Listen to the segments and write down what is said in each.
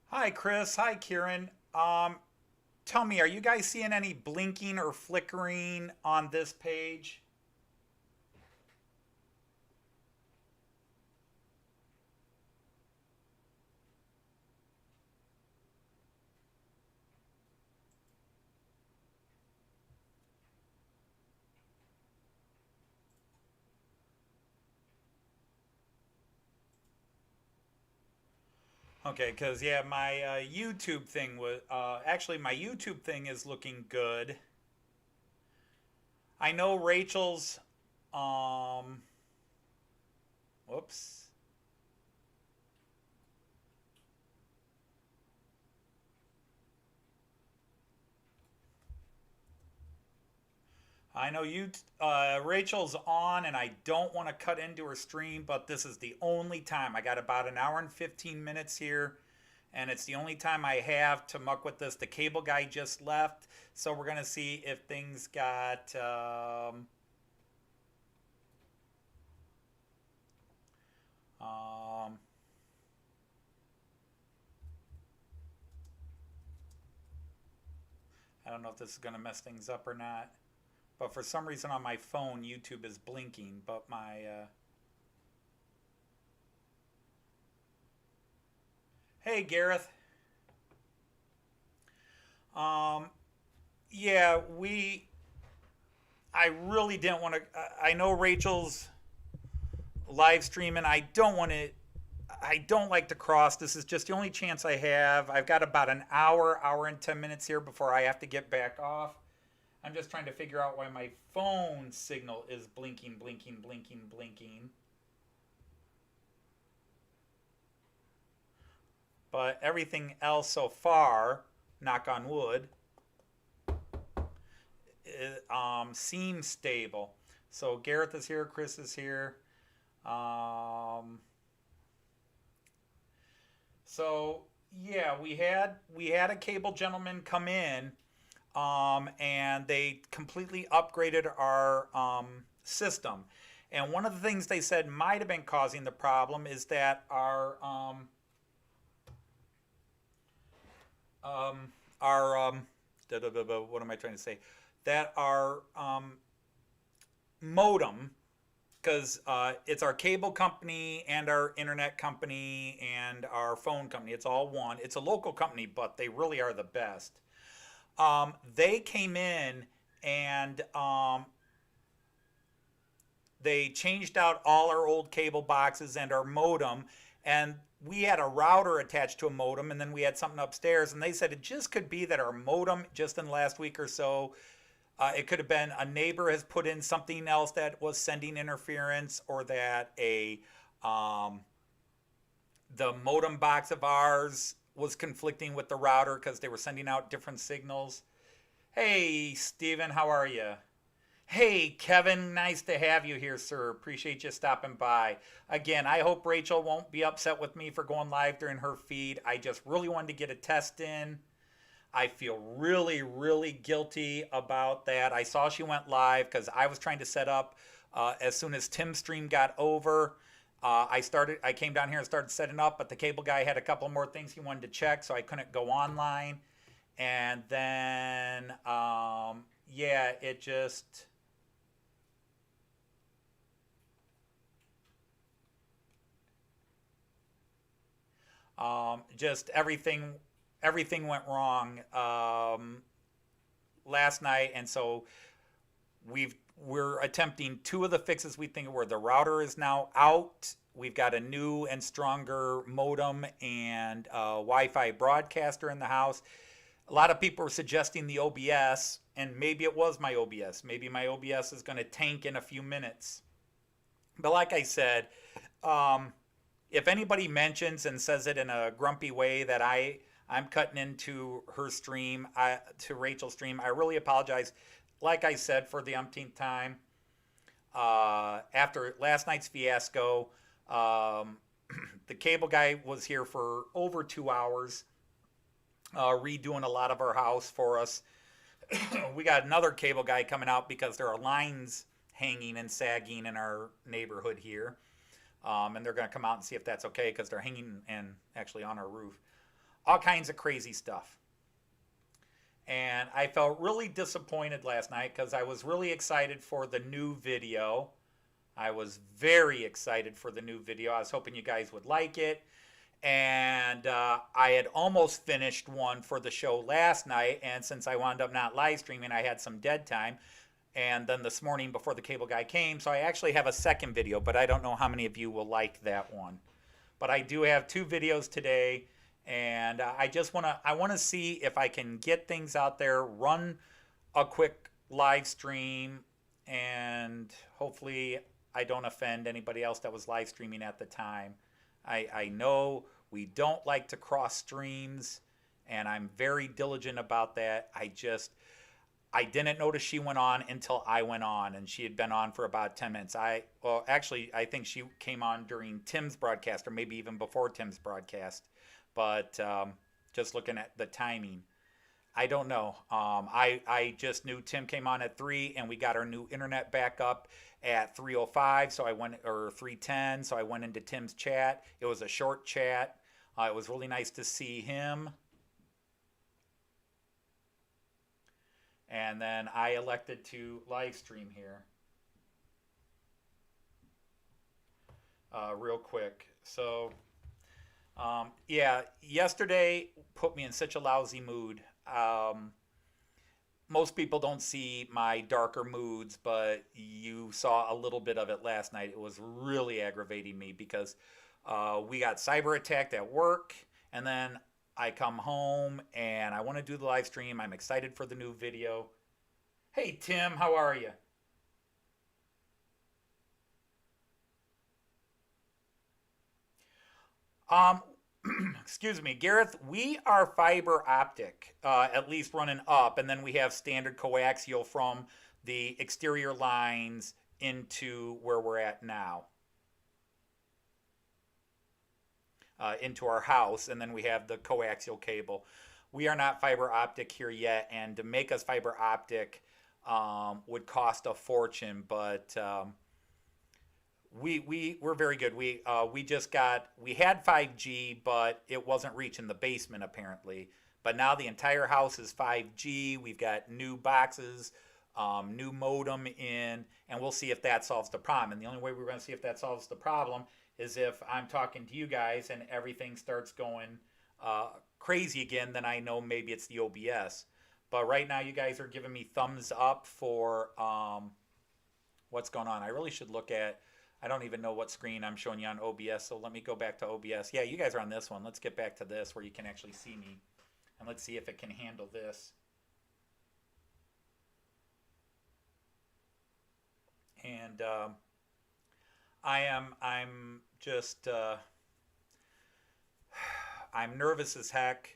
Hi, Chris. Hi, Kieran. Tell me, are you guys seeing any blinking or flickering on this page? Okay, because yeah, my YouTube thing was actually my YouTube thing is looking good. I know Rachel's. Um, whoops. I know you. Rachel's on, and I don't want to cut into her stream, but this is the only time. I got about an hour and 15 minutes here, and it's the only time I have to muck with this. The cable guy just left, so we're gonna see if things got. Um, I don't know if this is gonna mess things up or not, but for some reason on my phone, YouTube is blinking, but my. Hey, Gareth. Um, yeah, we. I really didn't want to. I know Rachel's live streaming. I don't want to. I don't like to cross. This is just the only chance I have. I've got about an hour, hour and 10 minutes here before I have to get back off. I'm just trying to figure out why my phone signal is blinking, blinking, blinking, blinking. But everything else so far, knock on wood, seems stable. So Gareth is here, Chris is here. Um, so yeah, we had a cable gentleman come in, and they completely upgraded our system. And one of the things they said might have been causing the problem is that um, our what am I trying to say? That our modem, because it's our cable company and our internet company and our phone company. It's all one. It's a local company, but they really are the best. They came in and they changed out all our old cable boxes and our modem, and we had a router attached to a modem, and then we had something upstairs, and they said it just could be that our modem just in the last week or so, it could have been a neighbor has put in something else that was sending interference, or that a um, the modem box of ours was conflicting with the router because they were sending out different signals. Hey, Steven, how are you? Hey, Kevin, nice to have you here, sir. Appreciate you stopping by. Again, I hope Rachel won't be upset with me for going live during her feed. I just really wanted to get a test in. I feel really, really guilty about that. I saw she went live because I was trying to set up as soon as Tim's stream got over. I came down here and started setting up, but the cable guy had a couple more things he wanted to check, so I couldn't go online. And then, yeah, it just everything went wrong last night, and so we're attempting two of the fixes we think were the router is now out. We've got a new and stronger modem and Wi-Fi broadcaster in the house. A lot of people are suggesting the OBS, and maybe it was my OBS. Maybe my OBS is going to tank in a few minutes. But like I said, um, if anybody mentions and says it in a grumpy way that I'm cutting into her stream, to Rachel's stream, I really apologize. Like I said for the umpteenth time, after last night's fiasco, um, the cable guy was here for over 2 hours, redoing a lot of our house for us. We got another cable guy coming out because there are lines hanging and sagging in our neighborhood here. And they're going to come out and see if that's okay because they're hanging and actually on our roof. all kinds of crazy stuff. And I felt really disappointed last night because I was really excited for the new video. I was very excited for the new video. I was hoping you guys would like it. And I had almost finished one for the show last night. And since I wound up not live streaming, I had some dead time. And then this morning before the cable guy came, so I actually have a second video, but I don't know how many of you will like that one. But I do have 2 videos today. And I want to see if I can get things out there, run a quick live stream, and hopefully I don't offend anybody else that was live streaming at the time. I know we don't like to cross streams, and I'm very diligent about that. I didn't notice she went on until I went on, and she had been on for about 10 minutes. Actually, I think she came on during Tim's broadcast, or maybe even before Tim's broadcast. But just looking at the timing, I don't know. I just knew Tim came on at 3, and we got our new internet back up at 3:05. So I went, or 3:10. So I went into Tim's chat. It was a short chat. It was really nice to see him. And then I elected to live stream here real quick. So. Yeah, yesterday put me in such a lousy mood. Most people don't see my darker moods, but you saw a little bit of it last night. It was really aggravating me because we got cyber attacked at work, and then I come home and I want to do the live stream. I'm excited for the new video. Hey, Tim, how are you? Um, Excuse me, Gareth, we are fiber optic, at least running up, and then we have standard coaxial from the exterior lines into where we're at now, into our house, and then we have the coaxial cable. We are not fiber optic here yet, and to make us fiber optic would cost a fortune, but we're very good. We had 5G, but it wasn't reaching the basement apparently. But now the entire house is 5G. We've got new boxes, new modem in, and we'll see if that solves the problem. And the only way we're going to see if that solves the problem is if I'm talking to you guys and everything starts going crazy again. Then I know maybe it's the OBS. But right now, you guys are giving me thumbs up for what's going on. I really should look at. I don't even know what screen I'm showing you on OBS, so let me go back to OBS. Yeah, you guys are on this one. Let's get back to this where you can actually see me. And let's see if it can handle this. And I'm just, I'm nervous as heck.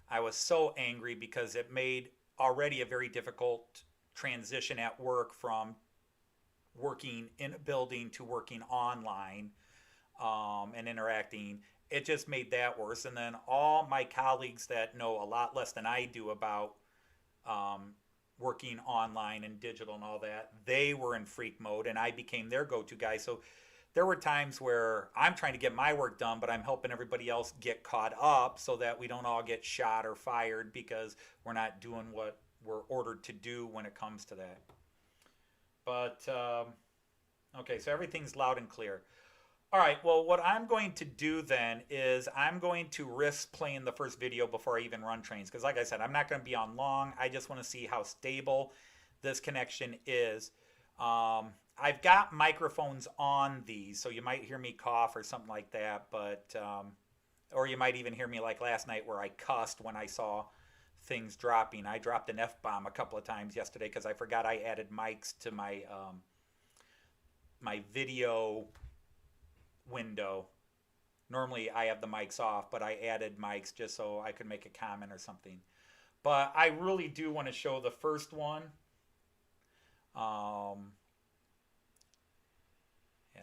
I was so angry because it made already a very difficult transition at work from working in a building to working online and interacting. It just made that worse. And then all my colleagues that know a lot less than I do about working online and digital and all that, they were in freak mode, and I became their go-to guy. So there were times where I'm trying to get my work done, but I'm helping everybody else get caught up so that we don't all get shot or fired because we're not doing what we're ordered to do when it comes to that. But, okay, so everything's loud and clear. All right, well, what I'm going to do then is I'm going to risk playing the first video before I even run trains. Because like I said, I'm not going to be on long. I just want to see how stable this connection is. I've got microphones on these, so you might hear me cough or something like that. But, or you might even hear me like last night where I cussed when I saw things dropping. I dropped an F-bomb a couple of times yesterday because I forgot I added mics to my my video window. Normally I have the mics off, but I added mics just so I could make a comment or something. But I really do want to show the first one. Yeah,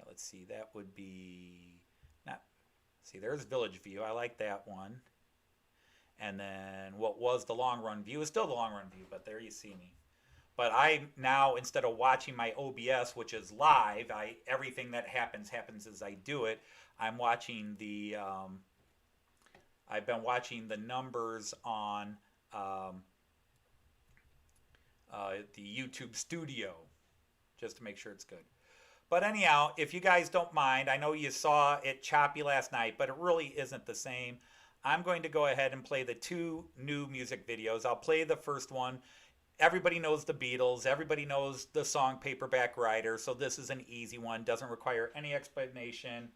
let's see. That would be not. See, there's Village View. I like that one. And then what was the long run view is still the long run view, but there you see me. But I now, instead of watching my OBS, which is live, everything that happens as I do it. I'm watching the I've been watching the numbers on the YouTube studio just to make sure it's good. But anyhow, if you guys don't mind, I know you saw it choppy last night, but it really isn't the same. I'm going to go ahead and play the two new music videos. I'll play the first one. Everybody knows the Beatles. Everybody knows the song Paperback Writer. So this is an easy one. Doesn't require any explanation.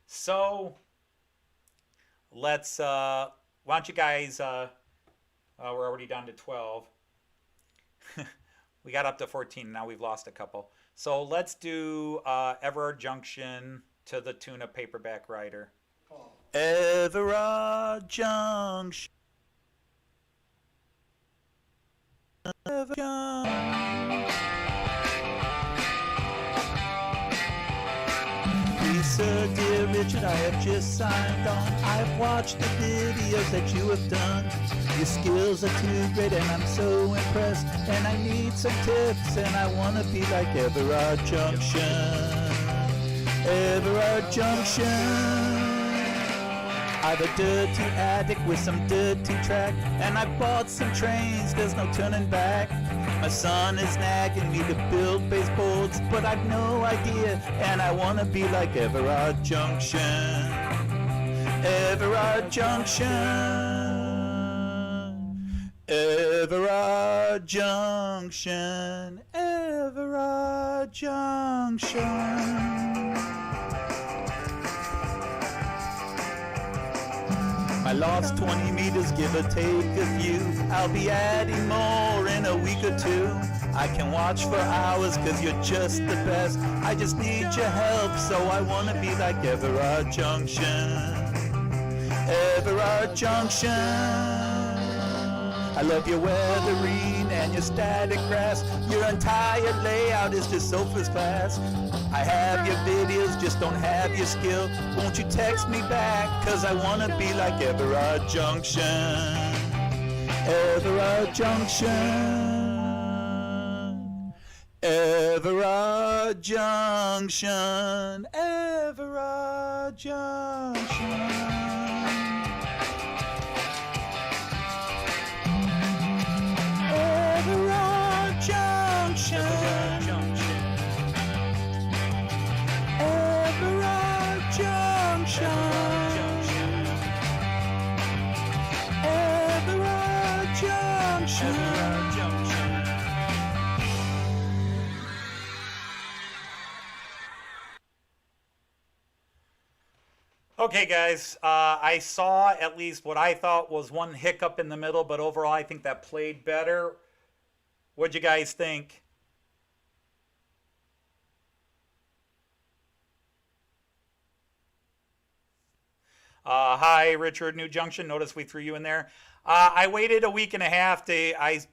So let's, why don't you guys, we're already down to 12. We got up to 14. Now we've lost a couple. So let's do Everard Junction to the tune of Paperback Writer. Everard Junction. Lisa, dear Richard, I have just signed on. I have watched the videos that you have done. Your skills are too great and I'm so impressed. And I need some tips and I want to be like Everard Junction. Everard Junction. I've a dirty attic with some dirty track, and I bought some trains, there's no turning back. My son is nagging me to build baseboards, but I've no idea, and I want to be like Everard Junction. Everard Junction. Everard Junction. Everard Junction. My loft's 20 meters, give or take a few. I'll be adding more in a week or two. I can watch for hours cause you're just the best. I just need your help, so I wanna be like Everard Junction. Everard Junction. I love your weathering and your static grass. Your entire layout is just so first class. I have your videos, just don't have your skill. Won't you text me back, cause I wanna be like Everard Junction. Everard Junction. Everard Junction. Everard Junction. Everard Junction. Everard Junction. Everard Junction. Okay, guys, I saw at least what I thought was one hiccup in the middle, but overall I think that played better. What'd you guys think? Hi, Richard, New Junction. Notice we threw you in there. I waited a week and a half. I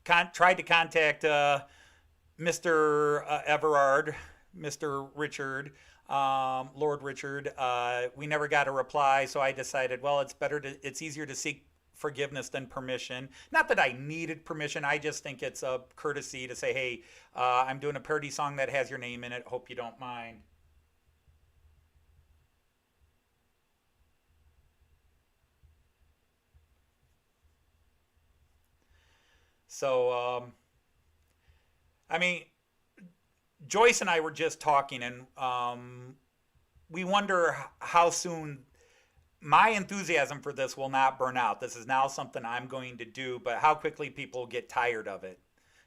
tried to contact Mr. Everard, Mr. Richard, Lord Richard. We never got a reply, so I decided, well, it's easier to seek forgiveness than permission. Not that I needed permission. I just think it's a courtesy to say, hey, I'm doing a parody song that has your name in it. Hope you don't mind. So, I mean, Joyce and I were just talking, and we wonder how soon my enthusiasm for this will not burn out. This is now something I'm going to do, but how quickly people get tired of it.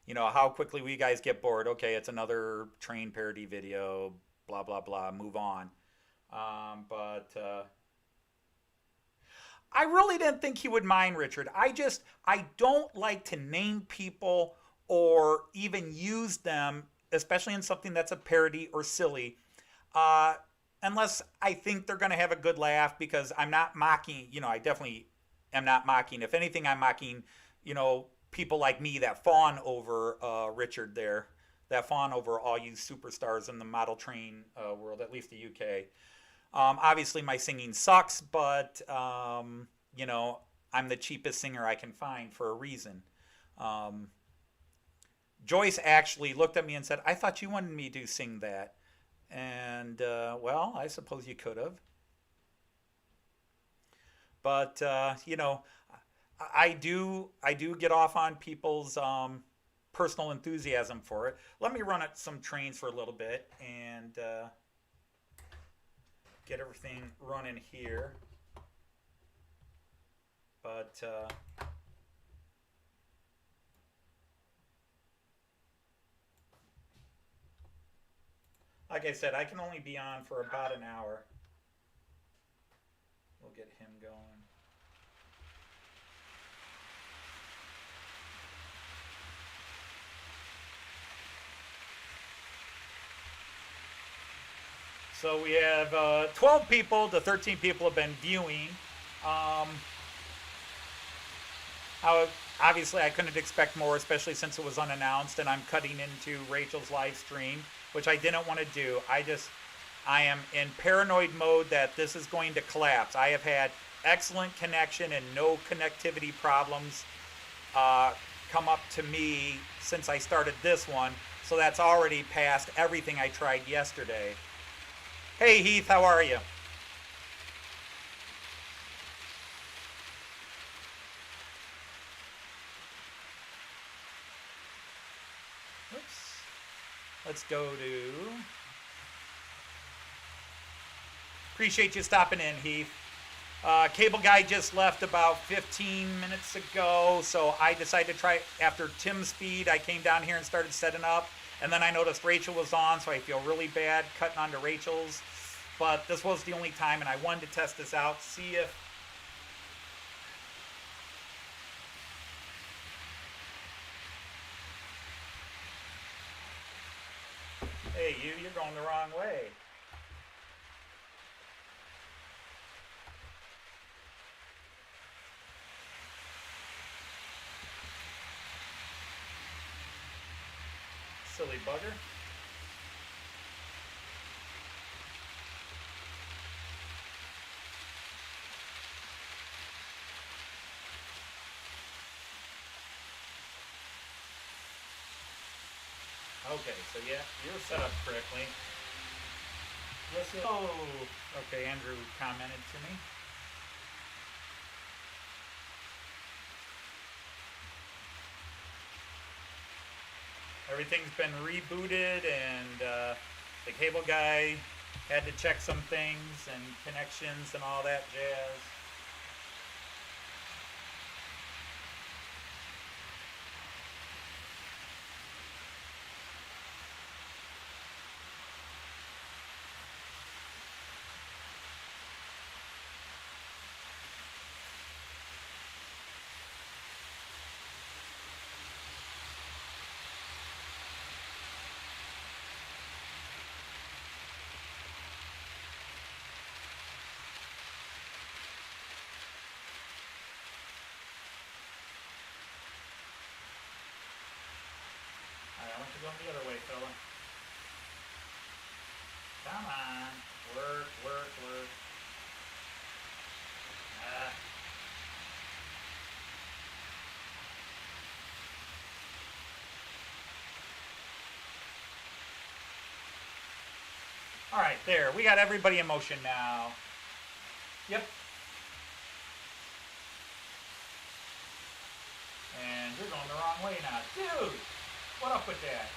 You know, how quickly we guys get bored. Okay, it's another train parody video, blah, blah, blah, move on. But I really didn't think he would mind, Richard. I don't like to name people or even use them, especially in something that's a parody or silly, unless I think they're going to have a good laugh, because I'm not mocking, I definitely am not mocking. If anything, I'm mocking, people like me that fawn over Richard there, that fawn over all you superstars in the model train world, at least the UK. Obviously, my singing sucks, but, I'm the cheapest singer I can find for a reason. Joyce actually looked at me and said, I thought you wanted me to sing that. And, well, I suppose you could have. But you know, I do get off on people's personal enthusiasm for it. Let me run at some trains for a little bit and get everything running here. But like I said, I can only be on for about an hour. We'll get him going. So we have 12 people to 13 people have been viewing. Um, how, obviously, I couldn't expect more, especially since it was unannounced, and I'm cutting into Rachel's live stream, which I didn't want to do. I am in paranoid mode that this is going to collapse. I have had excellent connection and no connectivity problems come up to me since I started this one, so that's already past everything I tried yesterday. Hey Heath, how are you? Oops. Let's go to... Appreciate you stopping in, Heath. Cable guy just left about 15 minutes ago, so I decided to try, after Tim's feed, I came down here and started setting up, and then I noticed Rachel was on, so I feel really bad cutting onto Rachel's, but this was the only time, and I wanted to test this out, see if... Hey, you're going the wrong way. Silly bugger. Okay, so yeah, you're set up correctly. Listen. Oh, okay, Andrew commented to me. Everything's been rebooted, and the cable guy had to check some things and connections and all that jazz. I want you going the other way, fella. Come on. Work, work, work. Ah. All right, there. We got everybody in motion now. Yep. And you're going the wrong way now. Dude, what up with that?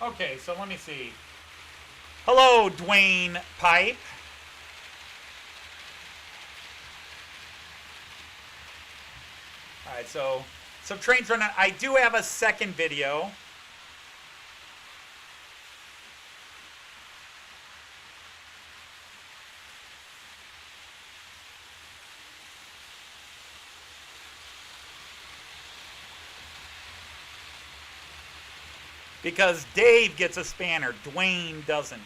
Okay, so let me see. Hello, Dwayne Pipe. All right, so trains running. I do have a second video. Because Dave gets a spanner, Dwayne doesn't.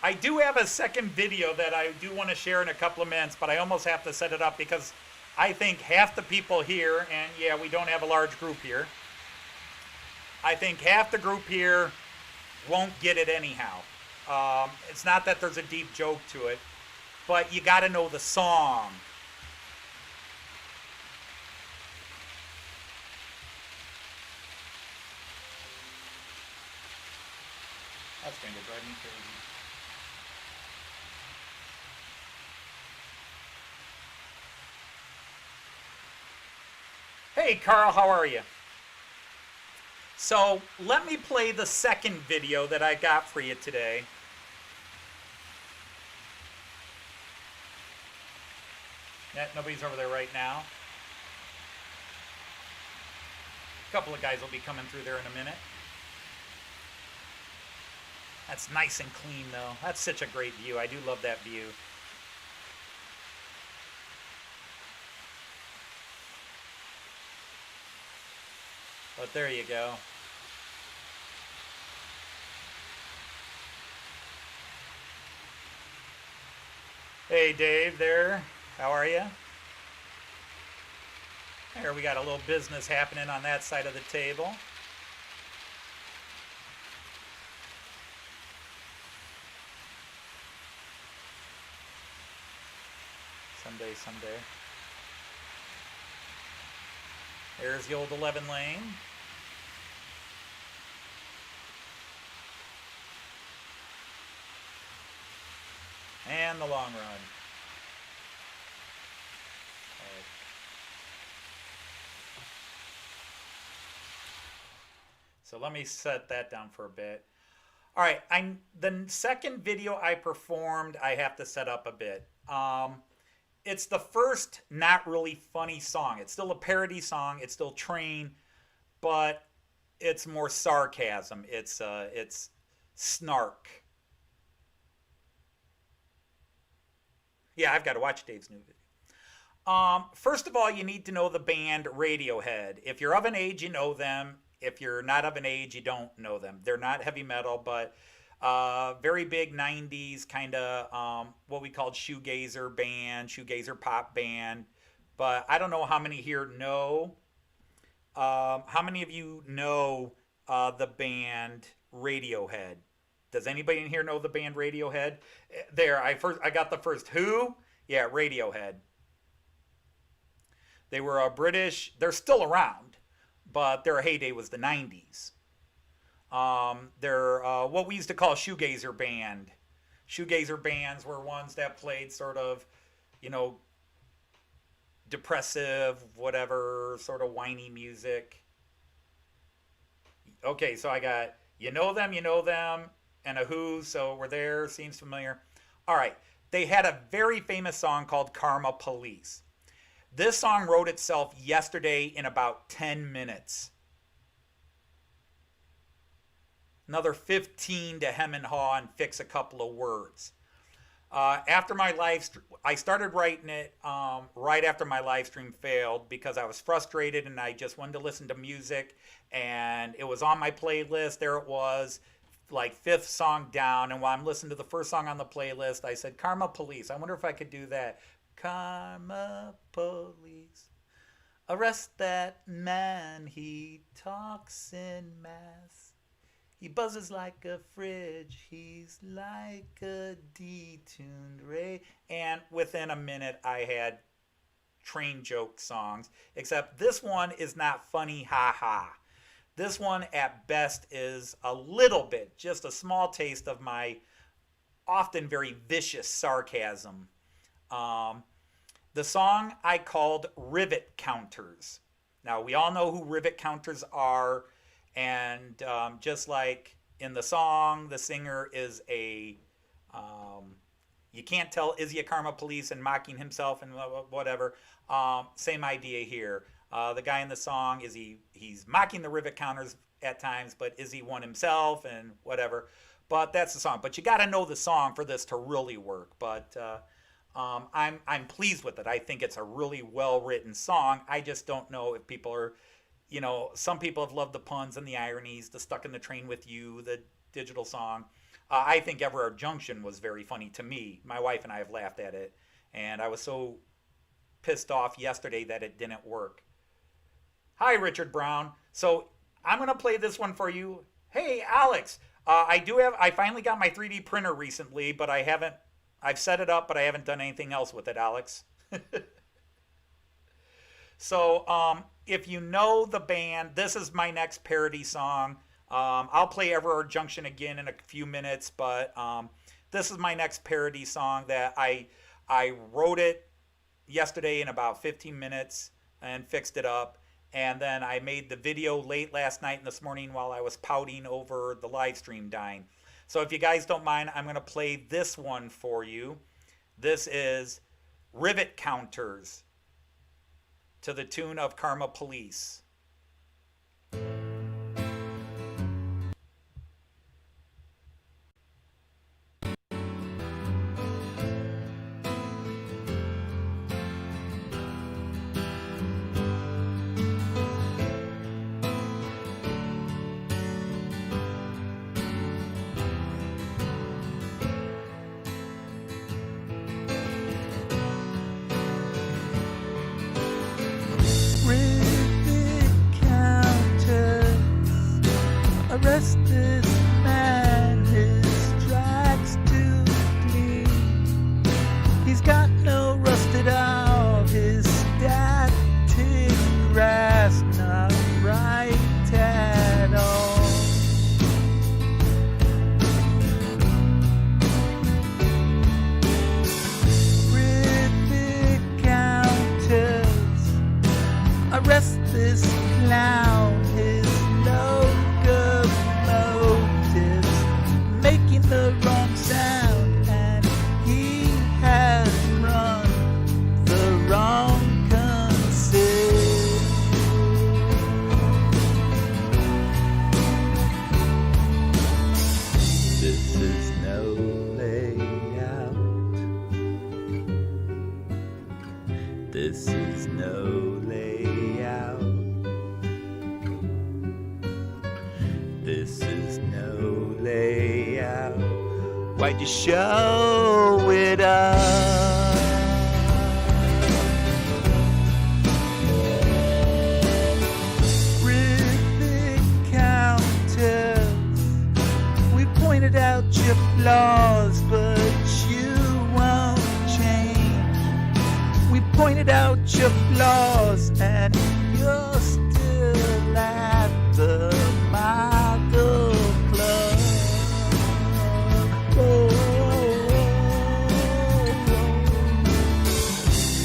I do have a second video that I do want to share in a couple of minutes, but I almost have to set it up because I think half the people here, and yeah, we don't have a large group here, I think half the group here won't get it anyhow. It's not that there's a deep joke to it, but you got to know the song. That's going to drive me crazy. Hey, Carl, how are you? So let me play the second video that I got for you today. Nobody's over there right now. A couple of guys will be coming through there in a minute. That's nice and clean, though. That's such a great view. I do love that view. But there you go. Hey, Dave there. How are you? There, we got a little business happening on that side of the table. Someday. There's the old 11 lane. And the long run. So let me set that down for a bit. All right, the second video I performed, I have to set up a bit. It's the first not really funny song. It's still a parody song. It's still Train, but it's more sarcasm. It's snark. Yeah, I've got to watch Dave's new video. First of all, you need to know the band Radiohead. If you're of an age, you know them. If you're not of an age, you don't know them. They're not heavy metal, but very big 90s kind of what we called shoegazer band, shoegazer pop band. But I don't know how many here know. How many of you know the band Radiohead? Does anybody in here know the band Radiohead? There, I got the first. Who? Yeah, Radiohead. They were a British. They're still around, but their heyday was the 90s. They're what we used to call a shoegazer band. Shoegazer bands were ones that played sort of, depressive, whatever, sort of whiny music. Okay, so I got you know them, and a Who, so we're there, seems familiar. All right, they had a very famous song called Karma Police. This song wrote itself yesterday in about 10 minutes. Another 15 to hem and haw and fix a couple of words. After my I started writing it right after my live stream failed because I was frustrated and I just wanted to listen to music, and it was on my playlist. There it was, like fifth song down, and while I'm listening to the first song on the playlist, I said, Karma Police. I wonder if I could do that. Karma Police. Arrest that man, he talks in mass. He buzzes like a fridge, he's like a detuned ray. And within a minute, I had train joke songs, except this one is not funny, ha ha. This one at best is a little bit, just a small taste of my often very vicious sarcasm. The song I called Rivet Counters. Now, we all know who rivet counters are. And just like in the song, the singer is you can't tell, is he a Karma Police and mocking himself and whatever. Same idea here. The guy in the song, he's mocking the rivet counters at times, but is he one himself and whatever. But that's the song. But you got to know the song for this to really work. But I'm pleased with it. I think it's a really well-written song. I just don't know if people are... some people have loved the puns and the ironies, the Stuck in the Train with You, the digital song. I think Everard Junction was very funny to me. My wife and I have laughed at it. And I was so pissed off yesterday that it didn't work. Hi, Richard Brown. So I'm going to play this one for you. Hey, Alex, I finally got my 3D printer recently, but I've set it up, but I haven't done anything else with it, Alex. So, if you know the band, this is my next parody song. I'll play Everard Junction again in a few minutes, but this is my next parody song that I wrote it yesterday in about 15 minutes and fixed it up. And then I made the video late last night and this morning while I was pouting over the live stream dying. So if you guys don't mind, I'm going to play this one for you. This is Rivet Counters to the tune of Karma Police. Arrest this man, his tracks too clean. He's got no rusted out, his static grass not right at all. Rivet counters, arrest this clown, his making the wrong sound, and he has run the wrong concern. This is no layout. This is no layout. This is no layout. Why'd you show it up? Rivet counters, we pointed out your flaws, but you won't change. We pointed out your flaws, and you're still at the Michael Club. Oh,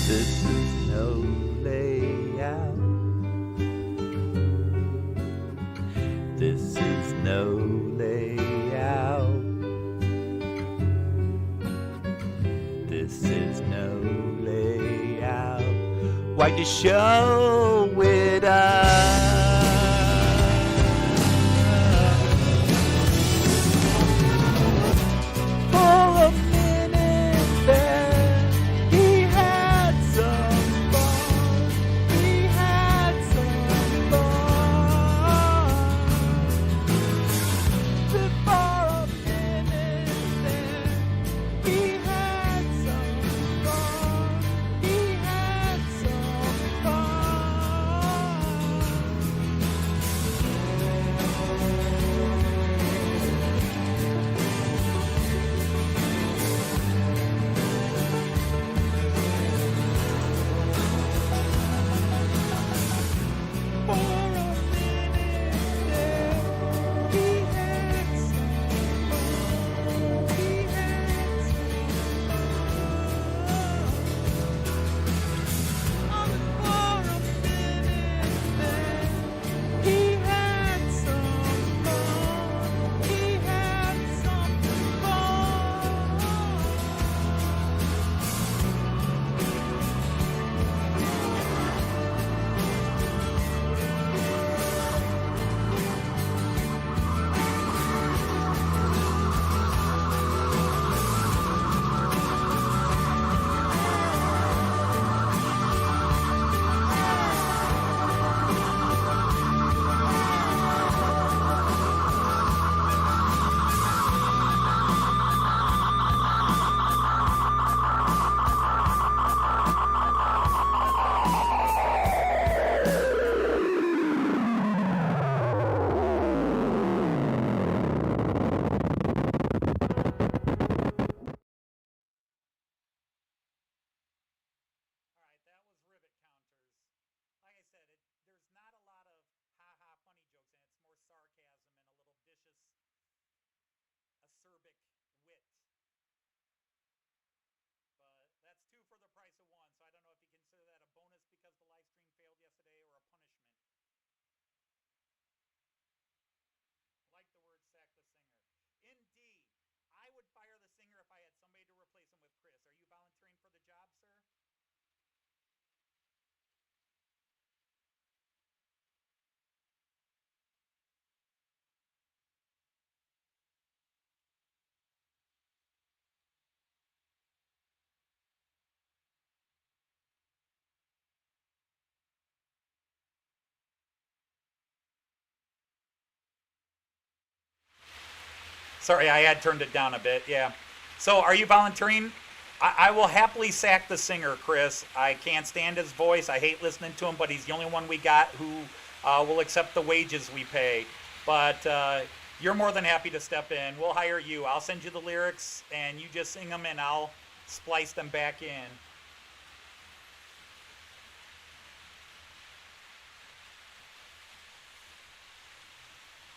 this is no layout. This is no layout. This is no layout. Why'd you show it up? Sorry, I had turned it down a bit. Yeah. So, are you volunteering? I will happily sack the singer, Chris. I can't stand his voice. I hate listening to him, but he's the only one we got who will accept the wages we pay. But you're more than happy to step in. We'll hire you. I'll send you the lyrics, and you just sing them, and I'll splice them back in.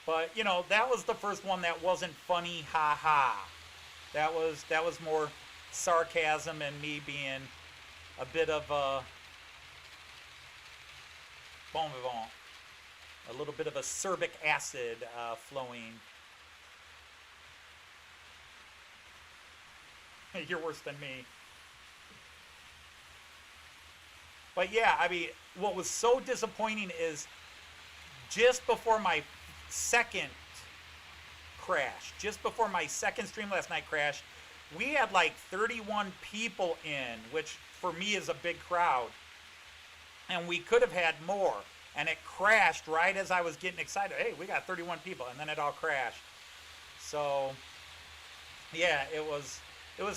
But you know, that was the first one that wasn't funny, ha ha. That was more sarcasm and me being a bit of a bon vivant, a little bit of acerbic acid flowing. You're worse than me. But yeah, I mean, what was so disappointing is just before my second crash, just before my second stream last night crashed, we had like 31 people in, which for me is a big crowd. And we could have had more. And it crashed right as I was getting excited. Hey, we got 31 people. And then it all crashed. So, yeah, it was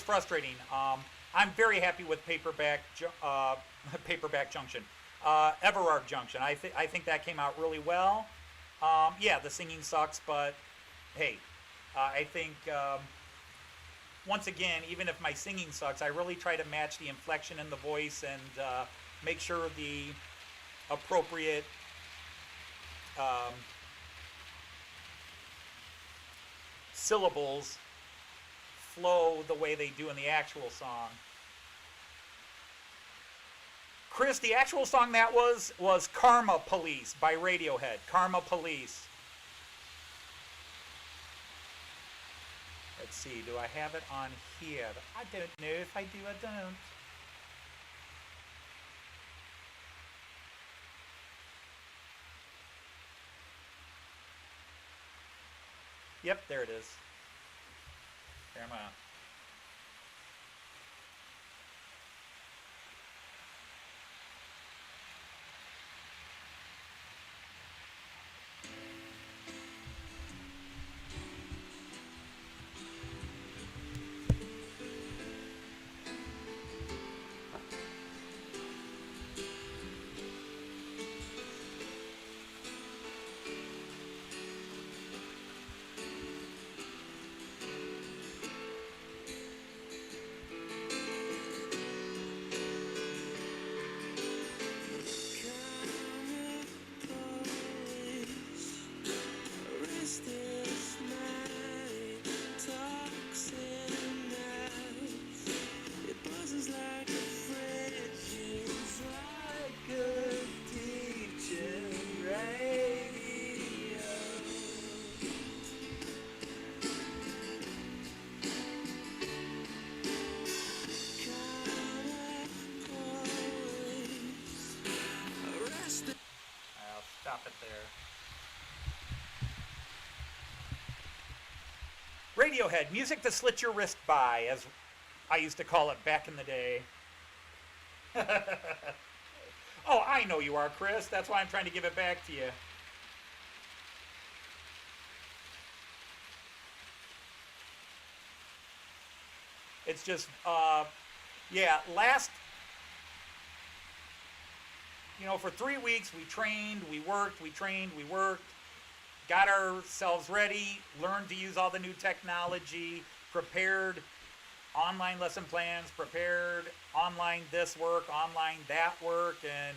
frustrating. I'm very happy with Paperback Junction. Everard Junction. I think that came out really well. Yeah, the singing sucks, but hey, I think once again, even if my singing sucks, I really try to match the inflection in the voice and make sure the appropriate syllables flow the way they do in the actual song. Chris, the actual song that was Karma Police by Radiohead. Karma Police. Let's see, do I have it on here? I don't know. If I do, I don't. Yep, there it is. Karma. Stop it there. Radiohead, music to slit your wrist by, as I used to call it back in the day. Oh, I know you are, Chris. That's why I'm trying to give it back to you. It's just, yeah, for 3 weeks we trained, we worked, got ourselves ready, learned to use all the new technology, prepared online lesson plans, prepared online this work, online that work, and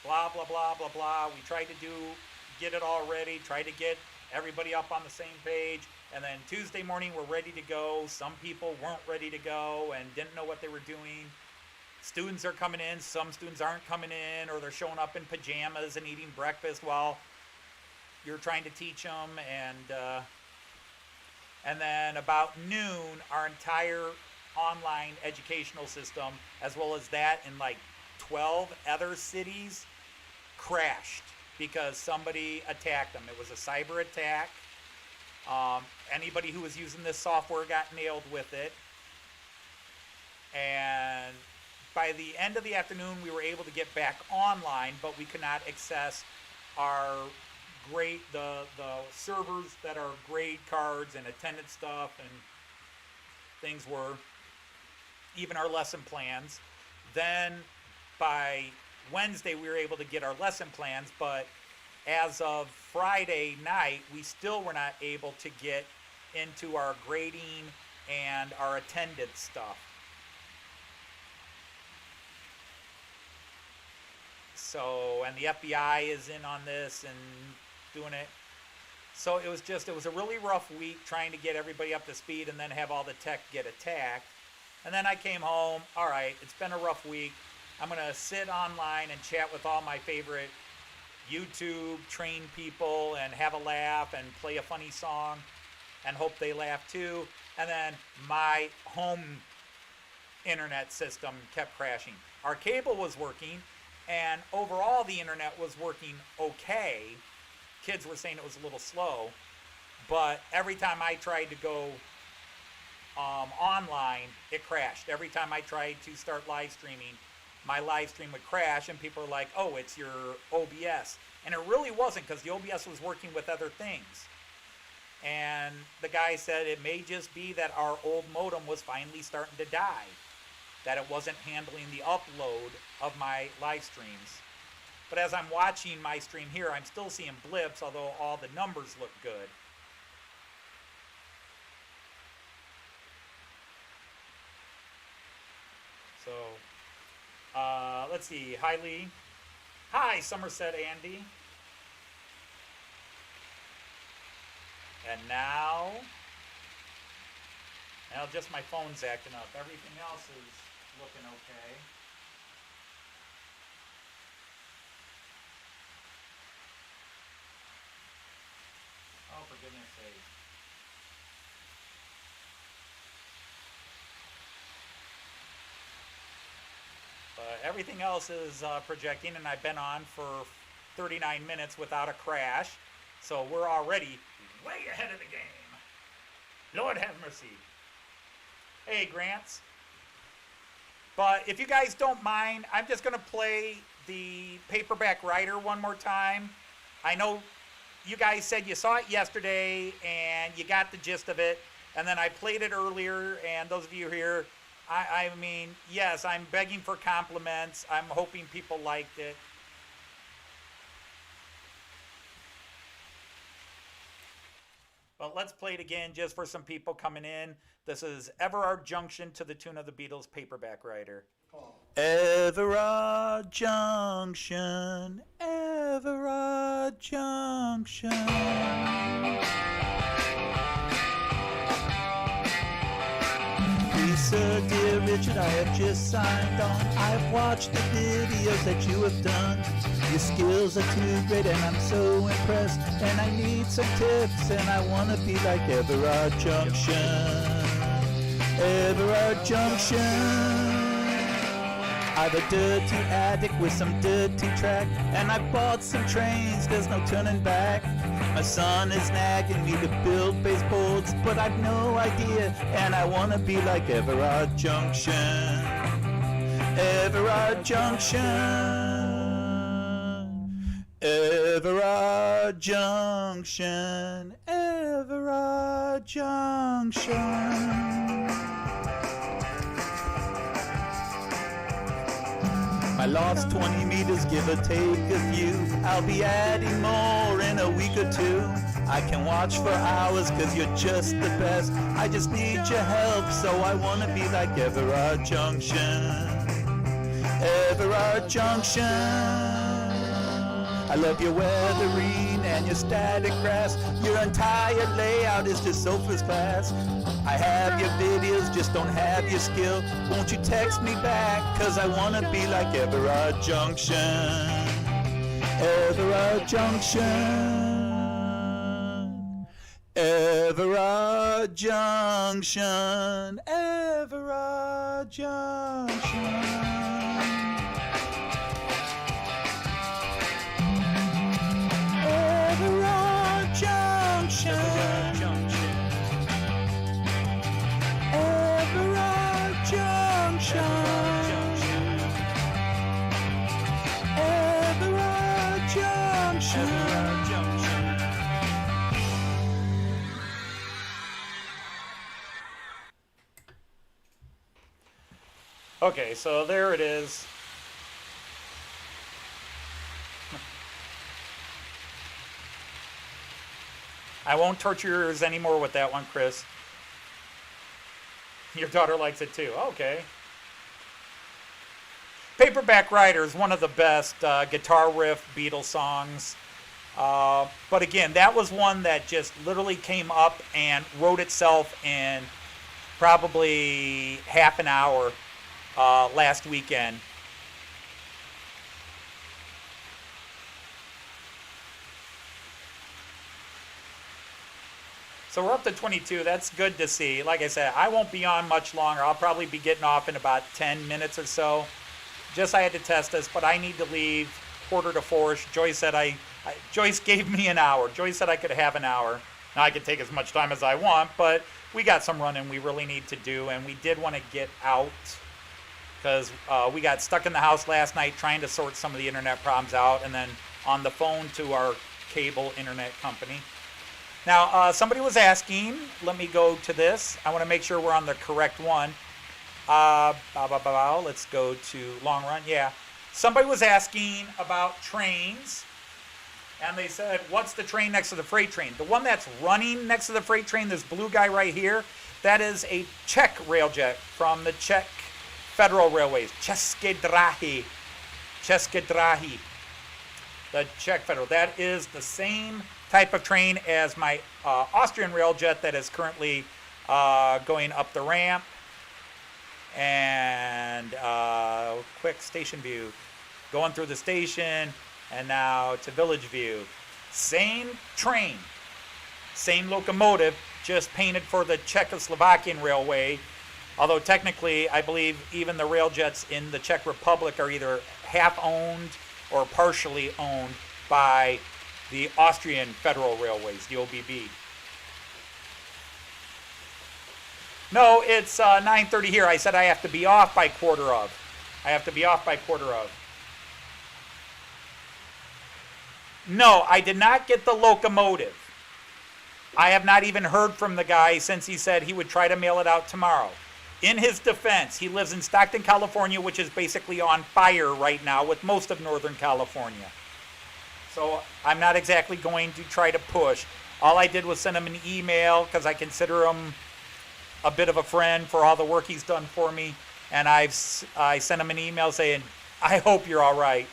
blah, blah, blah, blah, blah. We tried to get it all ready, tried to get everybody up on the same page, and then Tuesday morning we're ready to go. Some people weren't ready to go and didn't know what they were doing. Students are coming in, some students aren't coming in, or they're showing up in pajamas and eating breakfast while you're trying to teach them. And then about noon, our entire online educational system, as well as that in like 12 other cities, crashed because somebody attacked them. It was a cyber attack. Anybody who was using this software got nailed with it. And by the end of the afternoon, we were able to get back online, but we could not access our grade the servers that are grade cards and attendance stuff and things were, even our lesson plans. Then by Wednesday we were able to get our lesson plans, but as of Friday night we still were not able to get into our grading and our attendance stuff. So, and the FBI is in on this and doing it. So it was a really rough week trying to get everybody up to speed and then have all the tech get attacked. And then I came home. All right, it's been a rough week. I'm going to sit online and chat with all my favorite YouTube trained people and have a laugh and play a funny song and hope they laugh too. And then my home internet system kept crashing. Our cable was working, and overall the internet was working okay. Kids were saying it was a little slow, but every time I tried to go online, it crashed. Every time I tried to start live streaming, my live stream would crash, and people were like, oh, it's your OBS. And it really wasn't, because the OBS was working with other things. And the guy said it may just be that our old modem was finally starting to die, that it wasn't handling the upload of my live streams. But as I'm watching my stream here, I'm still seeing blips, although all the numbers look good. So, let's see. Hi, Lee. Hi, Somerset Andy. And now, just my phone's acting up. Everything else is looking okay. Oh, for goodness sake. But everything else is projecting, and I've been on for 39 minutes without a crash. So we're already way ahead of the game. Lord have mercy. Hey, Grants. But if you guys don't mind, I'm just going to play the Paperback Writer one more time. I know you guys said you saw it yesterday and you got the gist of it. And then I played it earlier, and those of you here, I mean, yes, I'm begging for compliments. I'm hoping people liked it. But let's play it again just for some people coming in. This is Everard Junction to the tune of the Beatles' Paperback Writer. Everard Junction, Everard Junction. Sir, dear Richard, I have just signed on. I've watched the videos that you have done. Your skills are too great and I'm so impressed. And I need some tips and I want to be like Everard Junction. Everard Junction. I've a dirty attic with some dirty track, and I bought some trains, there's no turning back. My son is nagging me to build baseboards, but I've no idea, and I want to be like Everard Junction. Everard Junction. Everard Junction. Everard Junction. My loft's 20 meters, give or take a few. I'll be adding more in a week or two. I can watch for hours cause you're just the best. I just need your help, so I wanna be like Everard Junction. Everard Junction. I love your weathering and your static grass. Your entire layout is just so first class. I have your videos, just don't have your skill. Won't you text me back, cause I wanna be like Everard Junction. Everard Junction. Everard Junction. Everard Junction. Everard Junction. Everard Junction. Everard Junction. Okay, so there it is. I won't torture your ears anymore with that one, Chris. Your daughter likes it too. Okay. Paperback Writer is one of the best guitar riff Beatles songs. But again, that was one that just literally came up and wrote itself in probably half an hour last weekend. So we're up to 22. That's good to see. Like I said, I won't be on much longer. I'll probably be getting off in about 10 minutes or so. Just I had to test this, but I need to leave 3:45. Joyce said Joyce gave me an hour. Joyce said I could have an hour. Now I could take as much time as I want, but we got some running we really need to do, and we did want to get out because we got stuck in the house last night trying to sort some of the internet problems out, and then on the phone to our cable internet company. Now, somebody was asking, let me go to this. I want to make sure we're on the correct one. Let's go to long run. Yeah. Somebody was asking about trains, and they said, what's the train next to the freight train? The one that's running next to the freight train, this blue guy right here, that is a Czech railjet from the Czech Federal Railways. České dráhy. The Czech Federal. That is the same type of train as my Austrian railjet that is currently going up the ramp. And quick station view. Going through the station and now to Village View. Same train, same locomotive, just painted for the Czechoslovakian Railway. Although technically, I believe even the railjets in the Czech Republic are either half owned or partially owned by the Austrian Federal Railways, the OBB. No, it's 9:30 here. I said I have to be off by quarter of. No, I did not get the locomotive. I have not even heard from the guy since he said he would try to mail it out tomorrow. In his defense, he lives in Stockton, California, which is basically on fire right now with most of Northern California. So I'm not exactly going to try to push. All I did was send him an email because I consider him a bit of a friend for all the work he's done for me. And I sent him an email saying, I hope you're all right.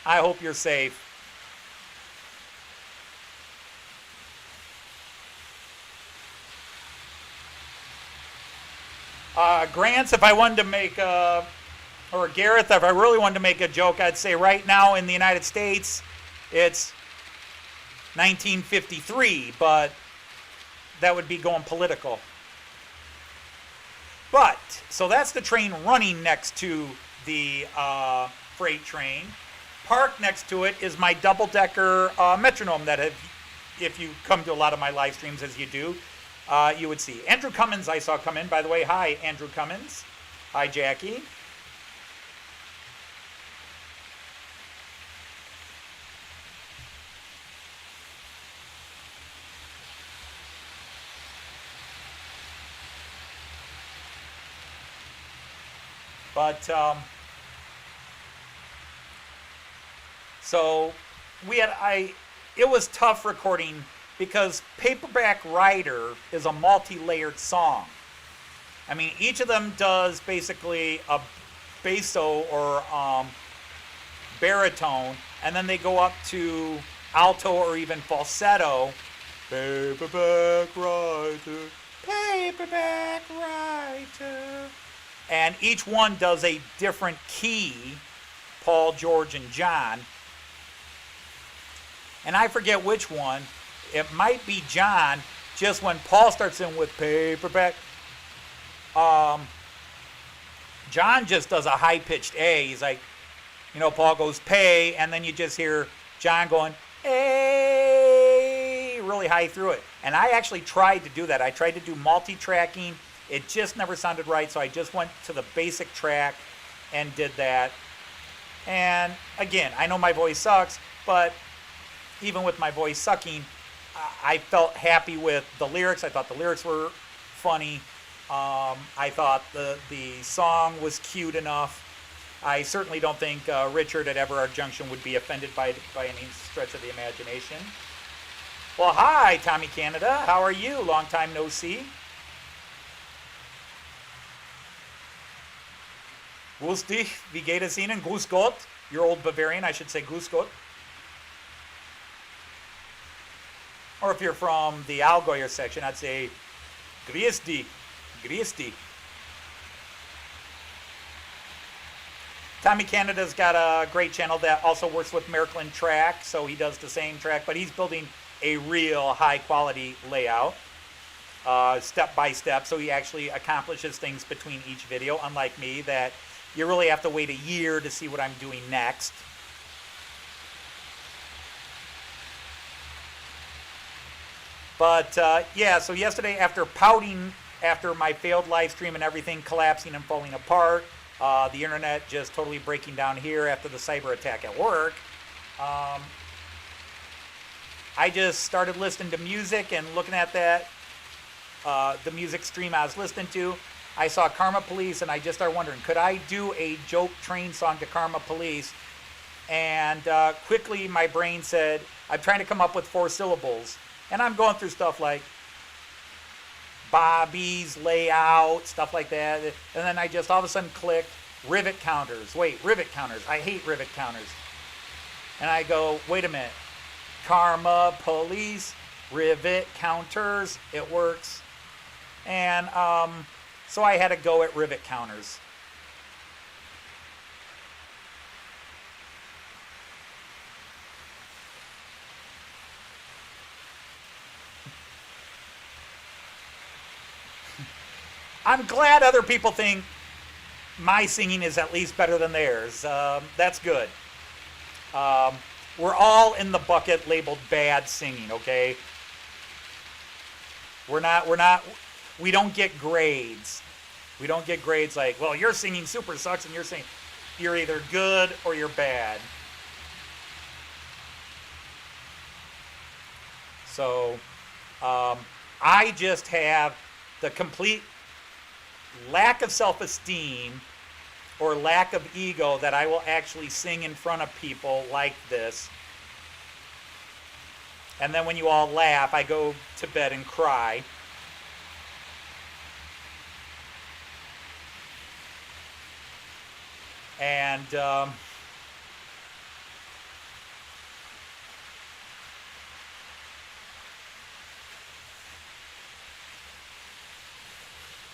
I hope you're safe. Grants, if I wanted to make, or Gareth, if I really wanted to make a joke, I'd say right now in the United States, it's 1953, but that would be going political. But, so that's the train running next to the freight train. Parked next to it is my double-decker metronome that if you come to a lot of my live streams, as you do, you would see. Andrew Cummins I saw come in, by the way. Hi, Andrew Cummins. Hi, Jackie. But, so it was tough recording because Paperback Writer is a multi-layered song. I mean, each of them does basically a basso or baritone, and then they go up to alto or even falsetto. Paperback Writer, Paperback Writer. And each one does a different key, Paul, George, and John. And I forget which one. It might be John, just when Paul starts in with paperback. John just does a high-pitched A. He's like, Paul goes pay, and then you just hear John going, A, really high through it. And I actually tried to do that. I tried to do multi-tracking. It just never sounded right, so I just went to the basic track and did that. And again, I know my voice sucks, but even with my voice sucking, I felt happy with the lyrics. I thought the lyrics were funny. I thought the song was cute enough. I certainly don't think Richard at Everard Junction would be offended by any stretch of the imagination. Well, hi, Tommy Canada. How are you? Long time no see. Grüß dich, wie geht es Ihnen? Grüß Gott. Your old Bavarian, I should say Grüß Gott. Or if you're from the Allgäuer section, I'd say Grüß dich. Grüß dich. Tommy Canada's got a great channel that also works with Merklin Track, so he does the same track, but he's building a real high quality layout, step by step, so he actually accomplishes things between each video, unlike me, that you really have to wait a year to see what I'm doing next. But yeah, so yesterday, after pouting after my failed live stream and everything collapsing and falling apart, the internet just totally breaking down here after the cyber attack at work, I just started listening to music and looking at that, the music stream I was listening to. I saw Karma Police and I just started wondering, could I do a joke train song to Karma Police? And quickly my brain said, I'm trying to come up with 4 syllables. And I'm going through stuff like Bobby's layout, stuff like that. And then I just all of a sudden clicked rivet counters. Wait, rivet counters. I hate rivet counters. And I go, wait a minute. Karma Police, rivet counters. It works. And so I had to go at rivet counters. I'm glad other people think my singing is at least better than theirs. That's good. We're all in the bucket labeled bad singing, okay? We don't get grades. We don't get grades like, well, your singing super sucks and you're either good or you're bad. So, I just have the complete lack of self-esteem or lack of ego that I will actually sing in front of people like this. And then when you all laugh, I go to bed and cry. And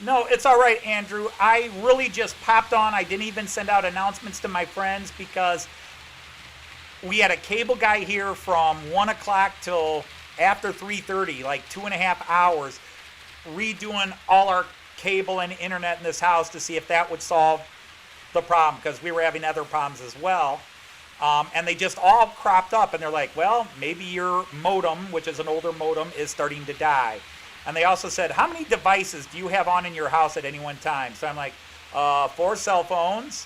no, it's all right, Andrew. I really just popped on. I didn't even send out announcements to my friends because we had a cable guy here from 1 o'clock till after 3:30, like 2.5 hours, redoing all our cable and internet in this house to see if that would solve the problem, because we were having other problems as well. And they just all cropped up, and they're like, well, maybe your modem, which is an older modem, is starting to die. And they also said, how many devices do you have on in your house at any one time? So I'm like, 4 cell phones,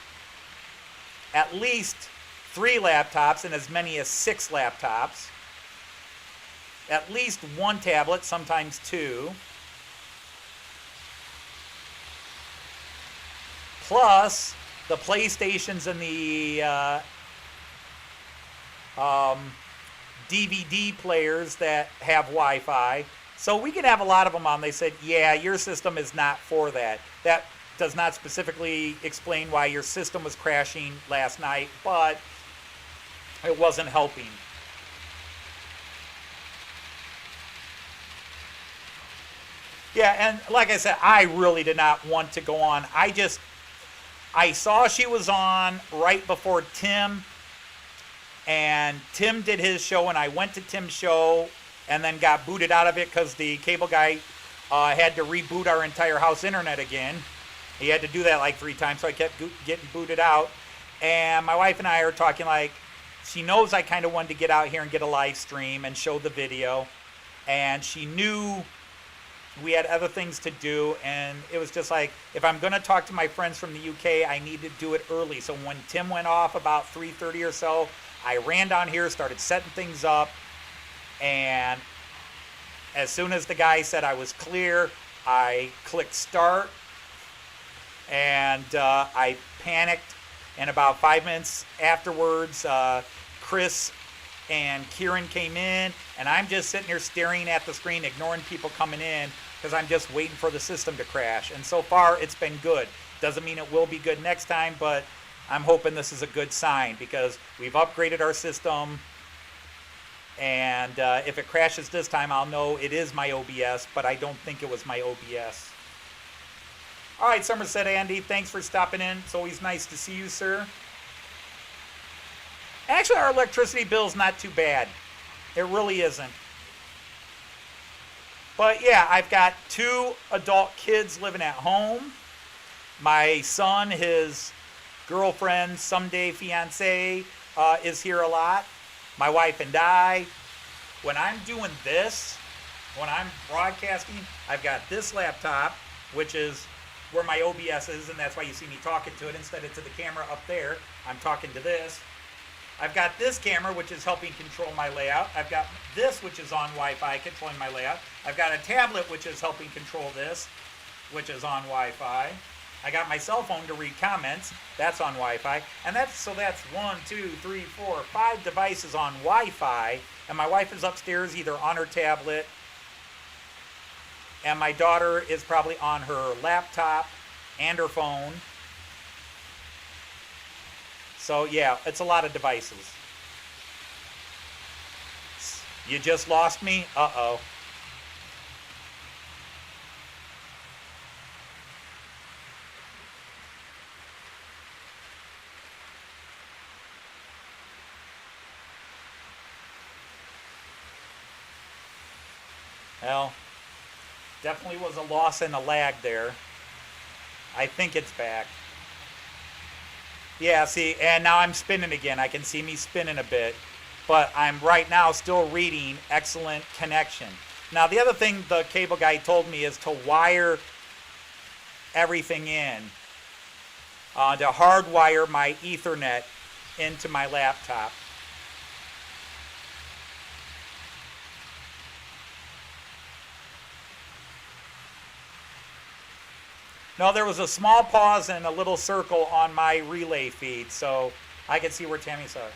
at least 3 laptops, and as many as 6 laptops, at least 1 tablet, sometimes 2, plus the PlayStations and the DVD players that have Wi-Fi. So we can have a lot of them on. They said, yeah, your system is not for that. That does not specifically explain why your system was crashing last night, but it wasn't helping. Yeah, and like I said, I really did not want to go on. I saw she was on right before Tim, and Tim did his show, and I went to Tim's show and then got booted out of it because the cable guy had to reboot our entire house internet again. He had to do that like 3 times, so I kept getting booted out. And my wife and I are talking like, she knows I kind of wanted to get out here and get a live stream and show the video. And she knew we had other things to do, and it was just like, if I'm going to talk to my friends from the UK, I need to do it early. So when Tim went off about 3:30 or so, I ran down here, started setting things up, and as soon as the guy said I was clear, I clicked start, and I panicked, and about 5 minutes afterwards, Chris and Kieran came in, and I'm just sitting here staring at the screen, ignoring people coming in, because I'm just waiting for the system to crash. And so far, it's been good. Doesn't mean it will be good next time, but I'm hoping this is a good sign, because we've upgraded our system, and if it crashes this time, I'll know it is my OBS, but I don't think it was my OBS. All right, Somerset Andy, thanks for stopping in. It's always nice to see you, sir. Actually, our electricity bill is not too bad. It really isn't. But yeah, I've got 2 adult kids living at home. My son, his girlfriend, someday fiance, is here a lot. My wife and I. When I'm doing this, when I'm broadcasting, I've got this laptop, which is where my OBS is, and that's why you see me talking to it instead of to the camera up there. I'm talking to this. I've got this camera, which is helping control my layout. I've got this, which is on Wi-Fi, controlling my layout. I've got a tablet, which is helping control this, which is on Wi-Fi. I got my cell phone to read comments. That's on Wi-Fi. And that's 1, 2, 3, 4, 5 devices on Wi-Fi. And my wife is upstairs either on her tablet, and my daughter is probably on her laptop and her phone. So yeah, it's a lot of devices. You just lost me? Uh-oh. Well, definitely was a loss and a lag there. I think it's back. Yeah, see, and now I'm spinning again. I can see me spinning a bit. But I'm right now still reading excellent connection. Now, the other thing the cable guy told me is to wire everything in. To hardwire my Ethernet into my laptop. No, there was a small pause and a little circle on my relay feed, so I could see where Tammy's are.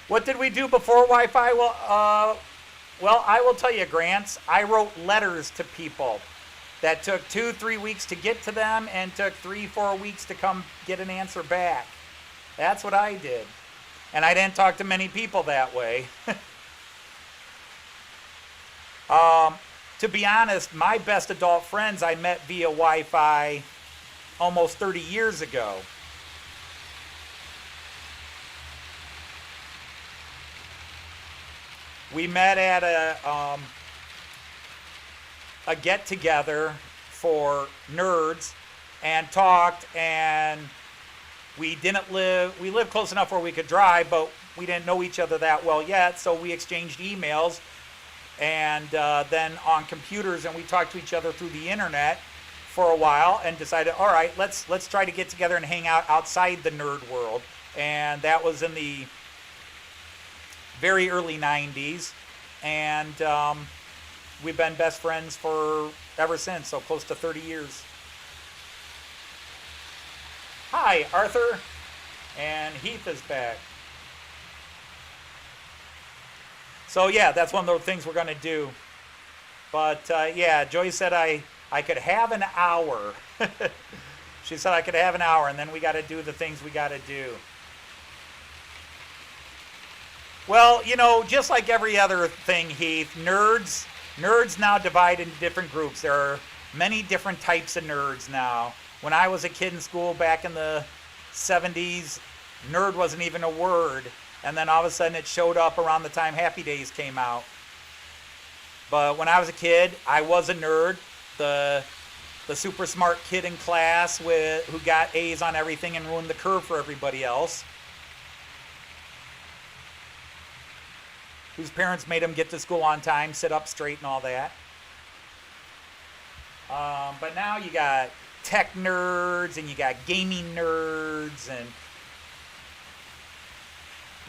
What did we do before Wi-Fi? Well, I will tell you, Grants, I wrote letters to people that took 2-3 weeks to get to them and took 3-4 weeks to come get an answer back. That's what I did. And I didn't talk to many people that way. To be honest, my best adult friends I met via Wi-Fi almost 30 years ago. We met at a get-together for nerds and talked, and we lived close enough where we could drive, but we didn't know each other that well yet, so we exchanged emails and then on computers, and we talked to each other through the internet for a while and decided, all right, let's try to get together and hang out outside the nerd world. And that was in the very early 90s, and we've been best friends for ever since, so close to 30 years. Hi, Arthur, and Heath is back. So yeah, that's one of the things we're going to do. But yeah, Joy said I could have an hour. She said I could have an hour, and then we got to do the things we got to do. Well, you know, just like every other thing, Heath, nerds now divide into different groups. There are many different types of nerds now. When I was a kid in school back in the 70s, nerd wasn't even a word. And then all of a sudden it showed up around the time Happy Days came out. But when I was a kid, I was a nerd. The super smart kid in class who got A's on everything and ruined the curve for everybody else. Whose parents made him get to school on time, sit up straight and all that. But now you got tech nerds and you got gaming nerds, and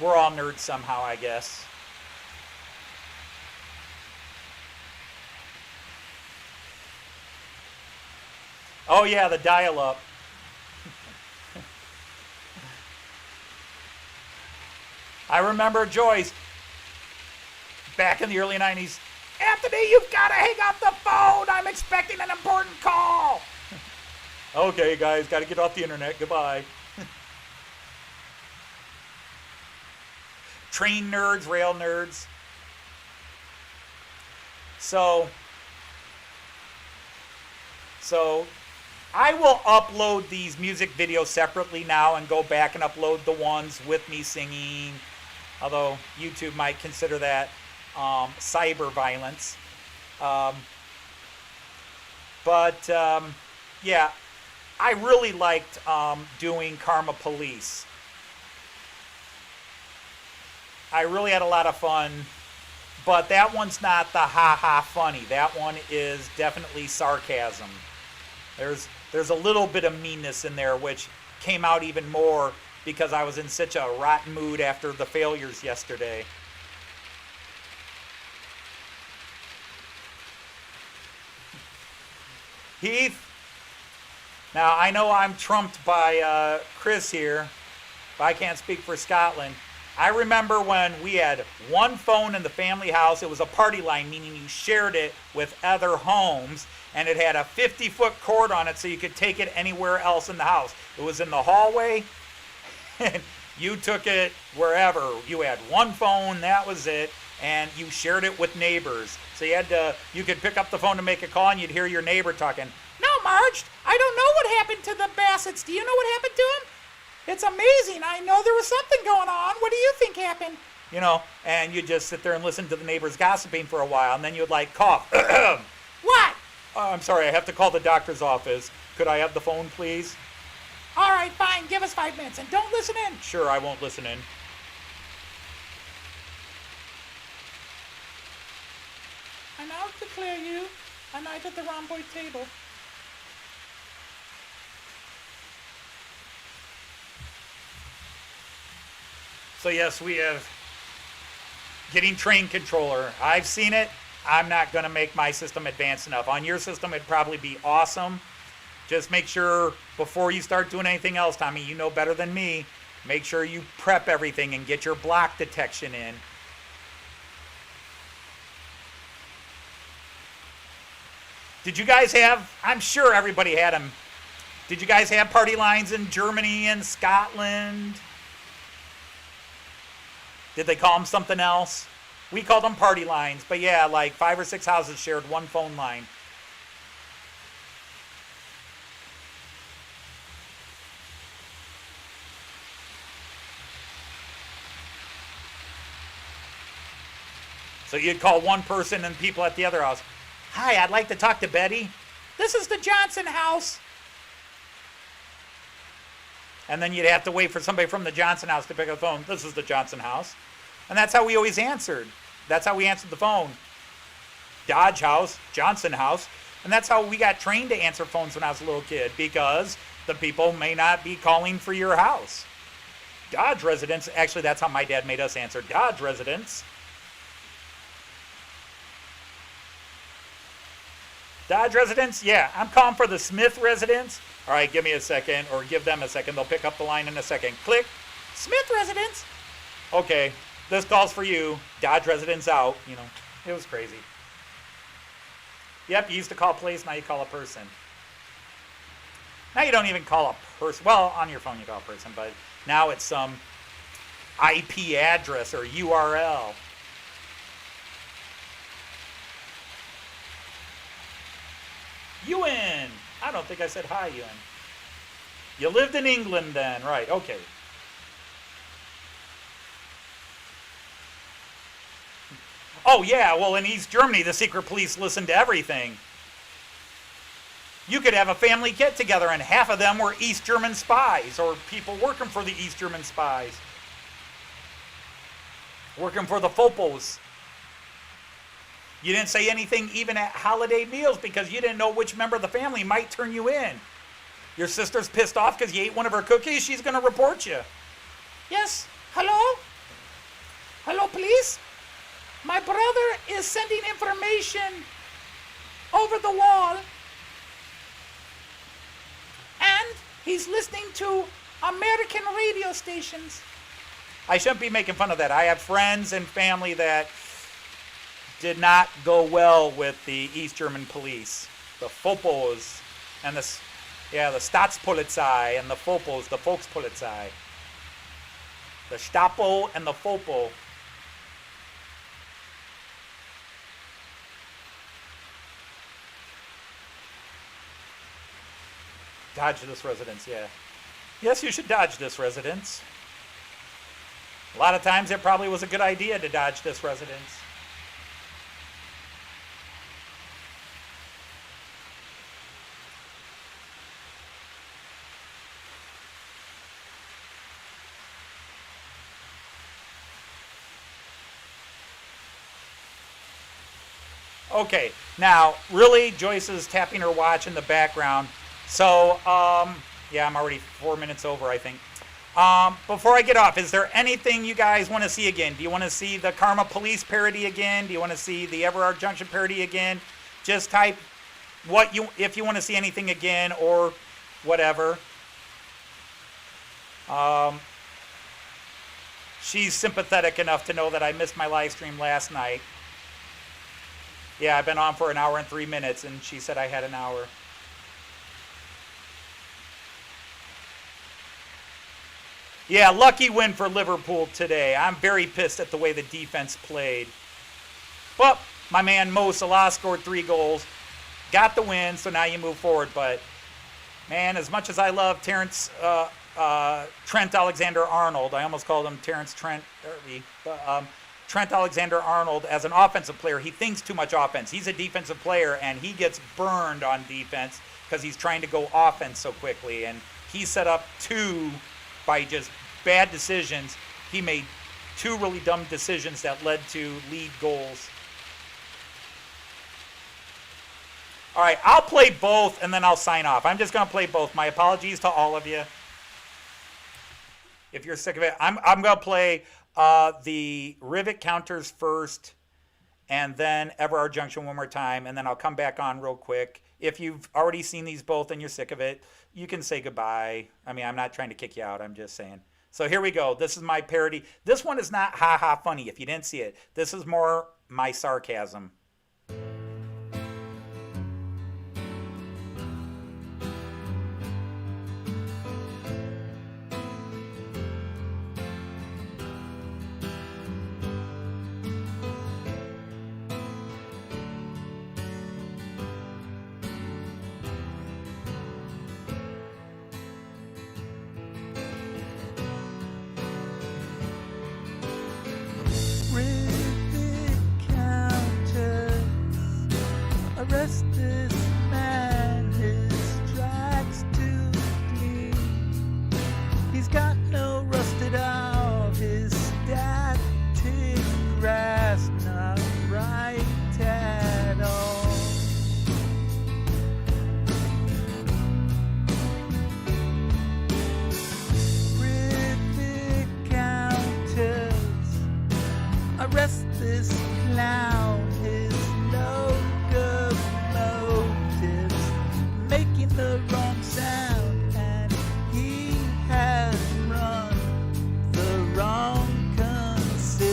we're all nerds somehow, I guess. Oh yeah, the dial-up. I remember Joyce back in the early 90s. Anthony, you've got to hang up the phone. I'm expecting an important call. Okay, guys, got to get off the internet. Goodbye. Train nerds, rail nerds. So I will upload these music videos separately now and go back and upload the ones with me singing, although YouTube might consider that cyber violence. Yeah, I really liked doing Karma Police. I really had a lot of fun, but that one's not the ha-ha funny. That one is definitely sarcasm. There's a little bit of meanness in there, which came out even more because I was in such a rotten mood after the failures yesterday. Heath, now I know I'm trumped by Chris here, but I can't speak for Scotland. I remember when we had one phone in the family house. It was a party line, meaning you shared it with other homes, and it had a 50-foot cord on it so you could take it anywhere else in the house. It was in the hallway, and you took it wherever. You had one phone, that was it, and you shared it with neighbors. So you could pick up the phone to make a call, and you'd hear your neighbor talking. No, Marge, I don't know what happened to the Bassetts. Do you know what happened to them? It's amazing. I know there was something going on. What do you think happened? You know, and you'd just sit there and listen to the neighbors gossiping for a while, and then you'd like cough. What? I'm sorry, I have to call the doctor's office. Could I have the phone, please? All right, fine. Give us 5 minutes, and don't listen in. Sure, I won't listen in. I now declare you a knight at the rhomboid table. So yes, we have getting train controller. I've seen it. I'm not going to make my system advanced enough. On your system, it'd probably be awesome. Just make sure before you start doing anything else, Tommy, you know better than me, make sure you prep everything and get your block detection in. Did you guys have, I'm sure everybody had them. Did you guys have party lines in Germany and Scotland? Did they call them something else? We called them party lines, but yeah, like 5 or 6 houses shared one phone line. So you'd call one person and people at the other house. Hi, I'd like to talk to Betty. This is the Johnson house. And then you'd have to wait for somebody from the Johnson house to pick up the phone. This is the Johnson house. And that's how we always answered. That's how we answered the phone. Dodge house, Johnson house. And that's how we got trained to answer phones when I was a little kid, because the people may not be calling for your house. Dodge residence, actually that's how my dad made us answer. Dodge residence. Dodge residence? Yeah, I'm calling for the Smith residence. All right, give me a second, or give them a second. They'll pick up the line in a second. Click. Smith residence. Okay, this call's for you. Dodge residence out. You know, it was crazy. Yep, you used to call a place, now you call a person. Now you don't even call a person. Well, on your phone you call a person, but now it's some IP address or URL. Ewan. I don't think I said hi, Ewan. You lived in England then, right, okay. Oh yeah, well in East Germany, the secret police listened to everything. You could have a family get together and half of them were East German spies or people working for the East German spies. Working for the Fopos. You didn't say anything even at holiday meals because you didn't know which member of the family might turn you in. Your sister's pissed off because you ate one of her cookies, she's going to report you. Yes, hello? Hello, police? My brother is sending information over the wall. He's listening to American radio stations. I shouldn't be making fun of that. I have friends and family that did not go well with the East German police. The Fopos and the Staatspolizei and the Fopos, the Volkspolizei. The Stapo and the Fopo. Dodge this residence, yeah. Yes, you should dodge this residence. A lot of times it probably was a good idea to dodge this residence. Okay, now, really, Joyce is tapping her watch in the background. So, yeah, I'm already 4 minutes over, I think. Before I get off, is there anything you guys want to see again? Do you want to see the Karma Police parody again? Do you want to see the Everard Junction parody again? Just type if you want to see anything again or whatever. She's sympathetic enough to know that I missed my live stream last night. Yeah, I've been on for 1 hour and 3 minutes, and she said I had an hour. Yeah, lucky win for Liverpool today. I'm very pissed at the way the defense played. But my man Mo Salah scored 3 goals. Got the win, so now you move forward. But, man, as much as I love Trent Alexander-Arnold, I almost called him Terrence Trent. Trent Alexander-Arnold, as an offensive player, he thinks too much offense. He's a defensive player, and he gets burned on defense because he's trying to go offense so quickly. And he set up 2 by just bad decisions. He made 2 really dumb decisions that led to lead goals. All right, I'll play both, and then I'll sign off. I'm just going to play both. My apologies to all of you. If you're sick of it, I'm going to play the Rivet Counters first, and then Everard Junction one more time, and then I'll come back on real quick. If you've already seen these both and you're sick of it, you can say goodbye. I mean, I'm not trying to kick you out. I'm just saying. So here we go. This is my parody. This one is not ha-ha funny if you didn't see it. This is more my sarcasm. Arrest this man, his tracks too clean. He's got no rusted out, his static grass not right at all. Rivet counters, arrest this clown, his locomotives making the wrong sound, and he has run the wrong concern.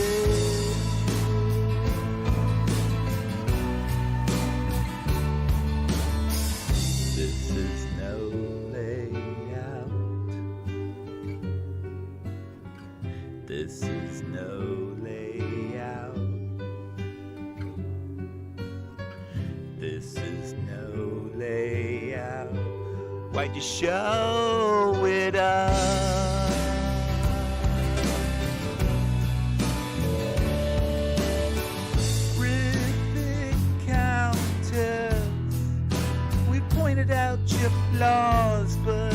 This is no layout. This is no layout. This is no layout. Why'd you show it up? Rivet counters, we pointed out your flaws, but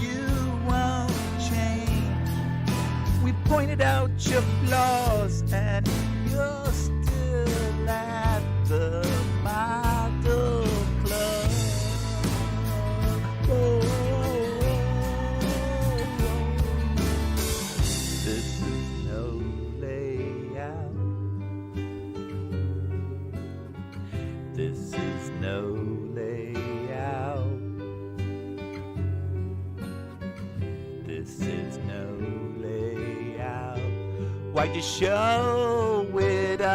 you won't change. We pointed out your flaws, and you're still at the model club. Oh. This is no layout. This is no layout. This is no layout. Why'd you show it up?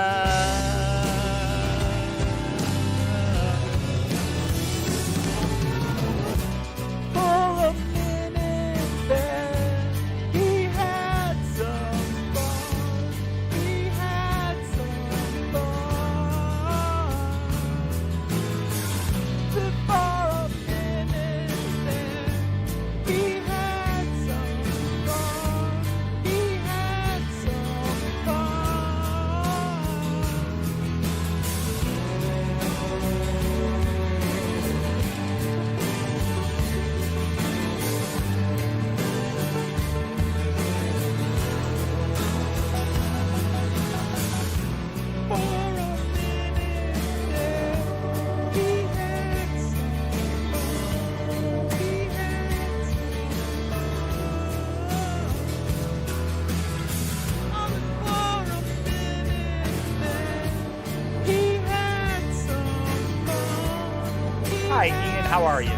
For a minute there, he had some fun. He had some fun. For a minute there, he had some fun. He had some fun. For a minute there, he had some fun. He had some fun. For a minute there, he had some fun. Hi, Ian. How are you?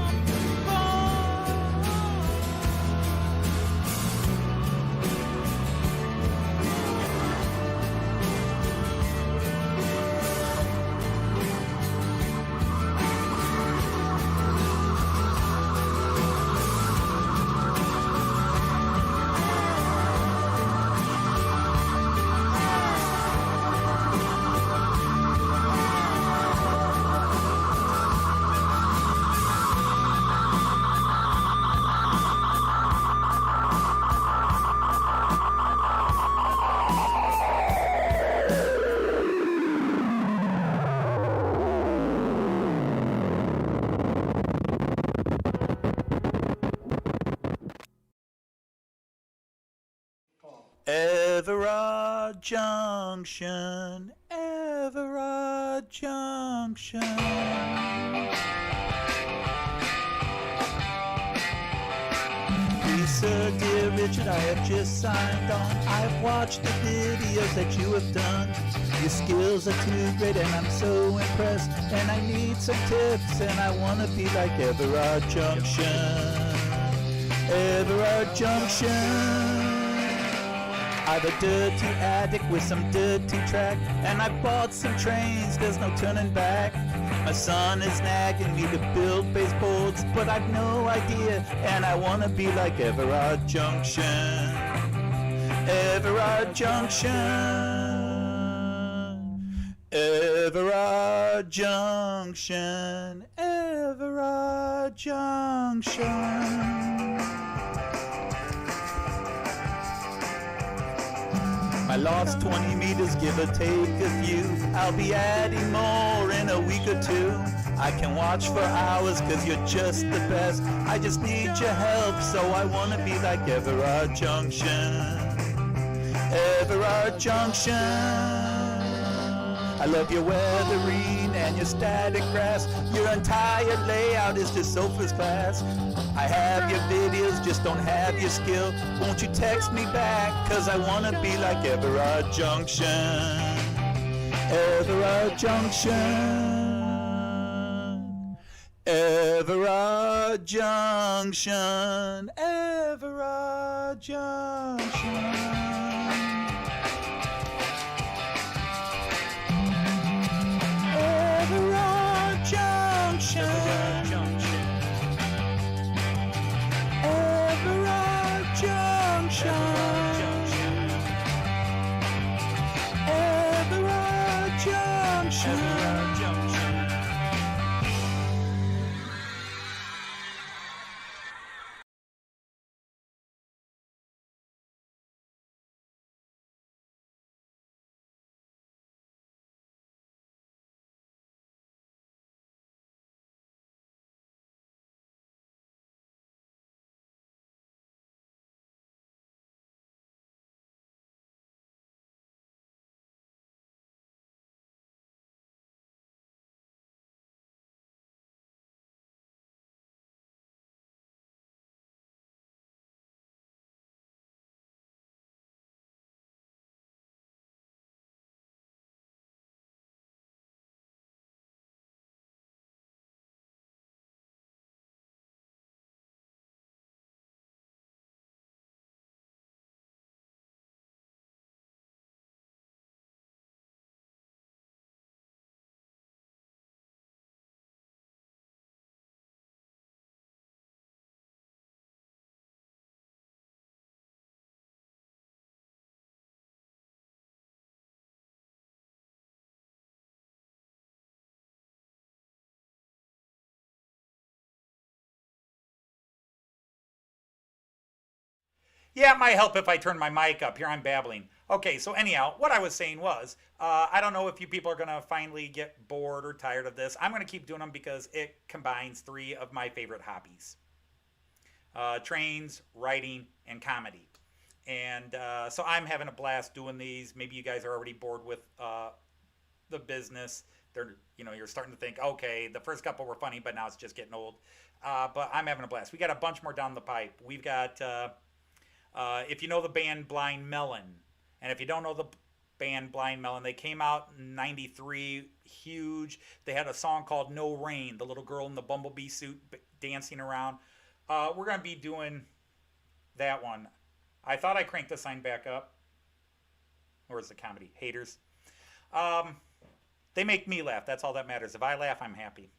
Everard Junction, Everard Junction. Please, sir, dear Richard, I have just signed on. I've watched the videos that you have done. Your skills are too great and I'm so impressed. And I need some tips and I want to be like Everard Junction. Everard Junction. I've a dirty attic with some dirty track, and I bought some trains, there's no turning back. My son is nagging me to build baseboards, but I've no idea, and I wanna be like Everard Junction. Everard Junction. Everard Junction. Everard Junction. My loft's 20 meters, give or take a few. I'll be adding more in a week or two. I can watch for hours cause you're just the best. I just need your help, so I wanna be like Everard Junction. Everard Junction. I love your weathering and your static grass. Your entire layout is just so first class. I have your videos, just don't have your skill. Won't you text me back, cause I wanna be like Everard Junction. Everard Junction. Everard Junction. Everard Junction. Everard Junction. Everard Junction. Everard Junction. Yeah, it might help if I turn my mic up. Here I'm babbling. Okay, so anyhow, what I was saying was, I don't know if you people are going to finally get bored or tired of this. I'm going to keep doing them because it combines three of my favorite hobbies: trains, writing, and comedy. And so I'm having a blast doing these. Maybe you guys are already bored with the business. You're starting to think, okay, the first couple were funny, but now it's just getting old. But I'm having a blast. We got a bunch more down the pipe. We've got, if you know the band Blind Melon, and if you don't know the band Blind Melon, they came out in '93, huge. They had a song called No Rain, the little girl in the bumblebee suit dancing around. We're going to be doing that one. I thought I cranked the sign back up. Or is the comedy? Haters. They make me laugh. That's all that matters. If I laugh, I'm happy.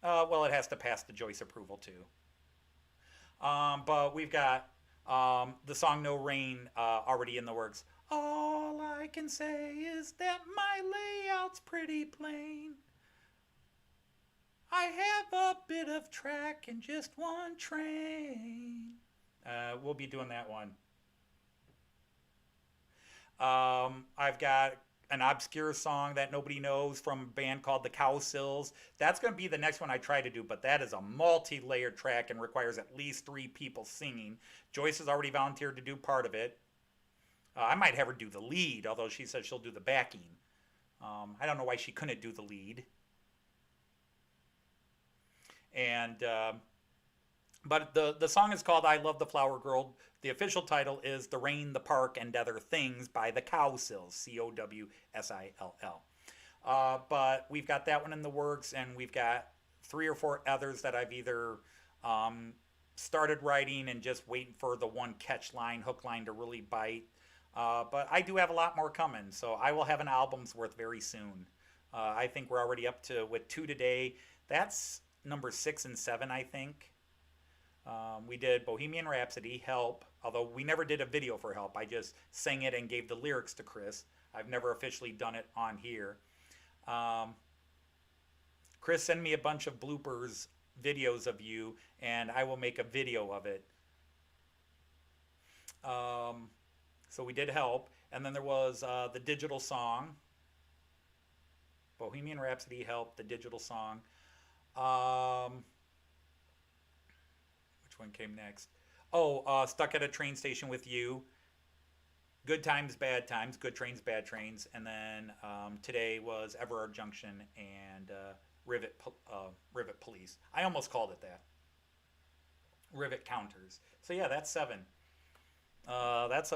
Well, it has to pass the Joyce approval too. But we've got the song No Rain already in the works. All I can say is that my layout's pretty plain. I have a bit of track and just one train. We'll be doing that one. I've got an obscure song that nobody knows from a band called the Cowsills. That's going to be the next one I try to do, but that is a multi-layered track and requires at least 3 people singing. Joyce has already volunteered to do part of it. I might have her do the lead, although she says she'll do the backing. I don't know why she couldn't do the lead. And but the song is called I Love the Flower Girl. The official title is The Rain, the Park, and Other Things by the Cowsills, Cowsill. But we've got that one in the works, and we've got 3 or 4 others that I've either started writing and just waiting for the one catch line, hook line to really bite. But I do have a lot more coming, so I will have an album's worth very soon. I think we're already up to, with 2 today, that's number 6 and 7, I think. We did Bohemian Rhapsody, Help, although we never did a video for Help. I just sang it and gave the lyrics to Chris. I've never officially done it on here. Chris, send me a bunch of bloopers, videos of you, and I will make a video of it. So we did Help, and then there was the digital song. Bohemian Rhapsody, Help, the digital song. Which one came next? Oh, Stuck at a Train Station with You. Good Times, Bad Times. Good Trains, Bad Trains. And then today was Everard Junction and Rivet Police. I almost called it that. Rivet Counters. So yeah, that's 7. That's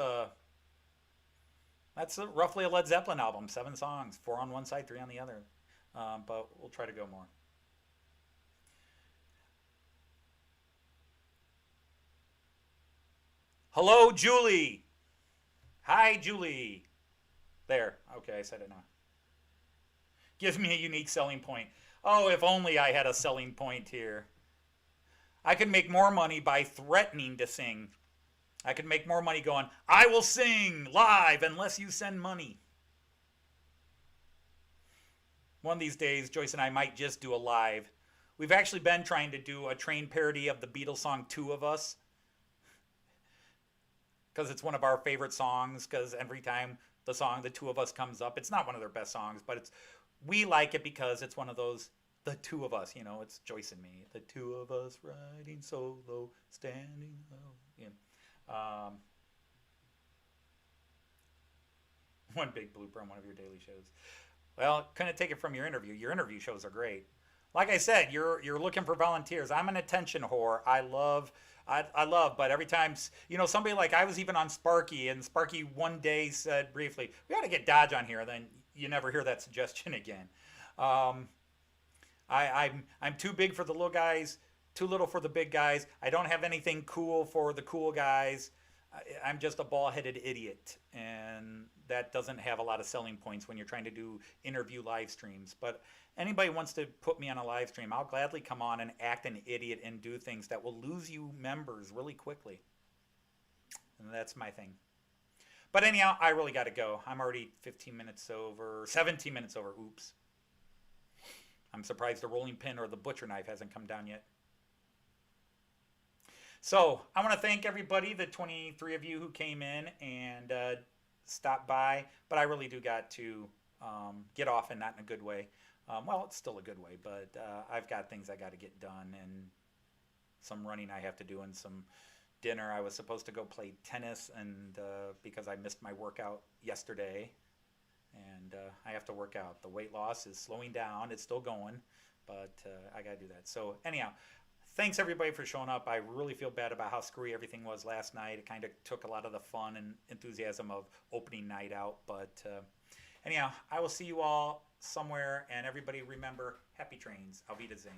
roughly a Led Zeppelin album. 7 songs, 4 on one side, 3 on the other. But we'll try to go more. Hello, Julie. Hi, Julie. There. Okay, I said it now. Gives me a unique selling point. Oh, if only I had a selling point here. I could make more money by threatening to sing. I could make more money going, I will sing live unless you send money. One of these days, Joyce and I might just do a live. We've actually been trying to do a train parody of the Beatles song Two of Us, because it's one of our favorite songs, because every time the song The Two of Us comes up, it's not one of their best songs, but we like it because it's one of those, the two of us, it's Joyce and me, the two of us riding solo, standing low. One big blooper on one of your daily shows. Well, couldn't take it from your interview. Your interview shows are great. Like I said, you're looking for volunteers. I'm an attention whore. I love, but every time, somebody like, I was even on Sparky, and Sparky one day said briefly, we got to get Dodge on here. Then you never hear that suggestion again. I'm too big for the little guys, too little for the big guys. I don't have anything cool for the cool guys. I'm just a bald-headed idiot, and that doesn't have a lot of selling points when you're trying to do interview live streams. But anybody wants to put me on a live stream, I'll gladly come on and act an idiot and do things that will lose you members really quickly. And that's my thing. But anyhow, I really got to go. I'm already 17 minutes over. Oops. I'm surprised the rolling pin or the butcher knife hasn't come down yet. So I want to thank everybody, the 23 of you who came in and stopped by. But I really do got to get off, and not in a good way. Well, it's still a good way, but I've got things I got to get done, and some running I have to do, and some dinner. I was supposed to go play tennis, and because I missed my workout yesterday, and I have to work out. The weight loss is slowing down. It's still going, but I got to do that. So anyhow, thanks everybody for showing up. I really feel bad about how screwy everything was last night. It kind of took a lot of the fun and enthusiasm of opening night out. But anyhow, I will see you all somewhere. And everybody remember, happy trains. Auf Wiedersehen.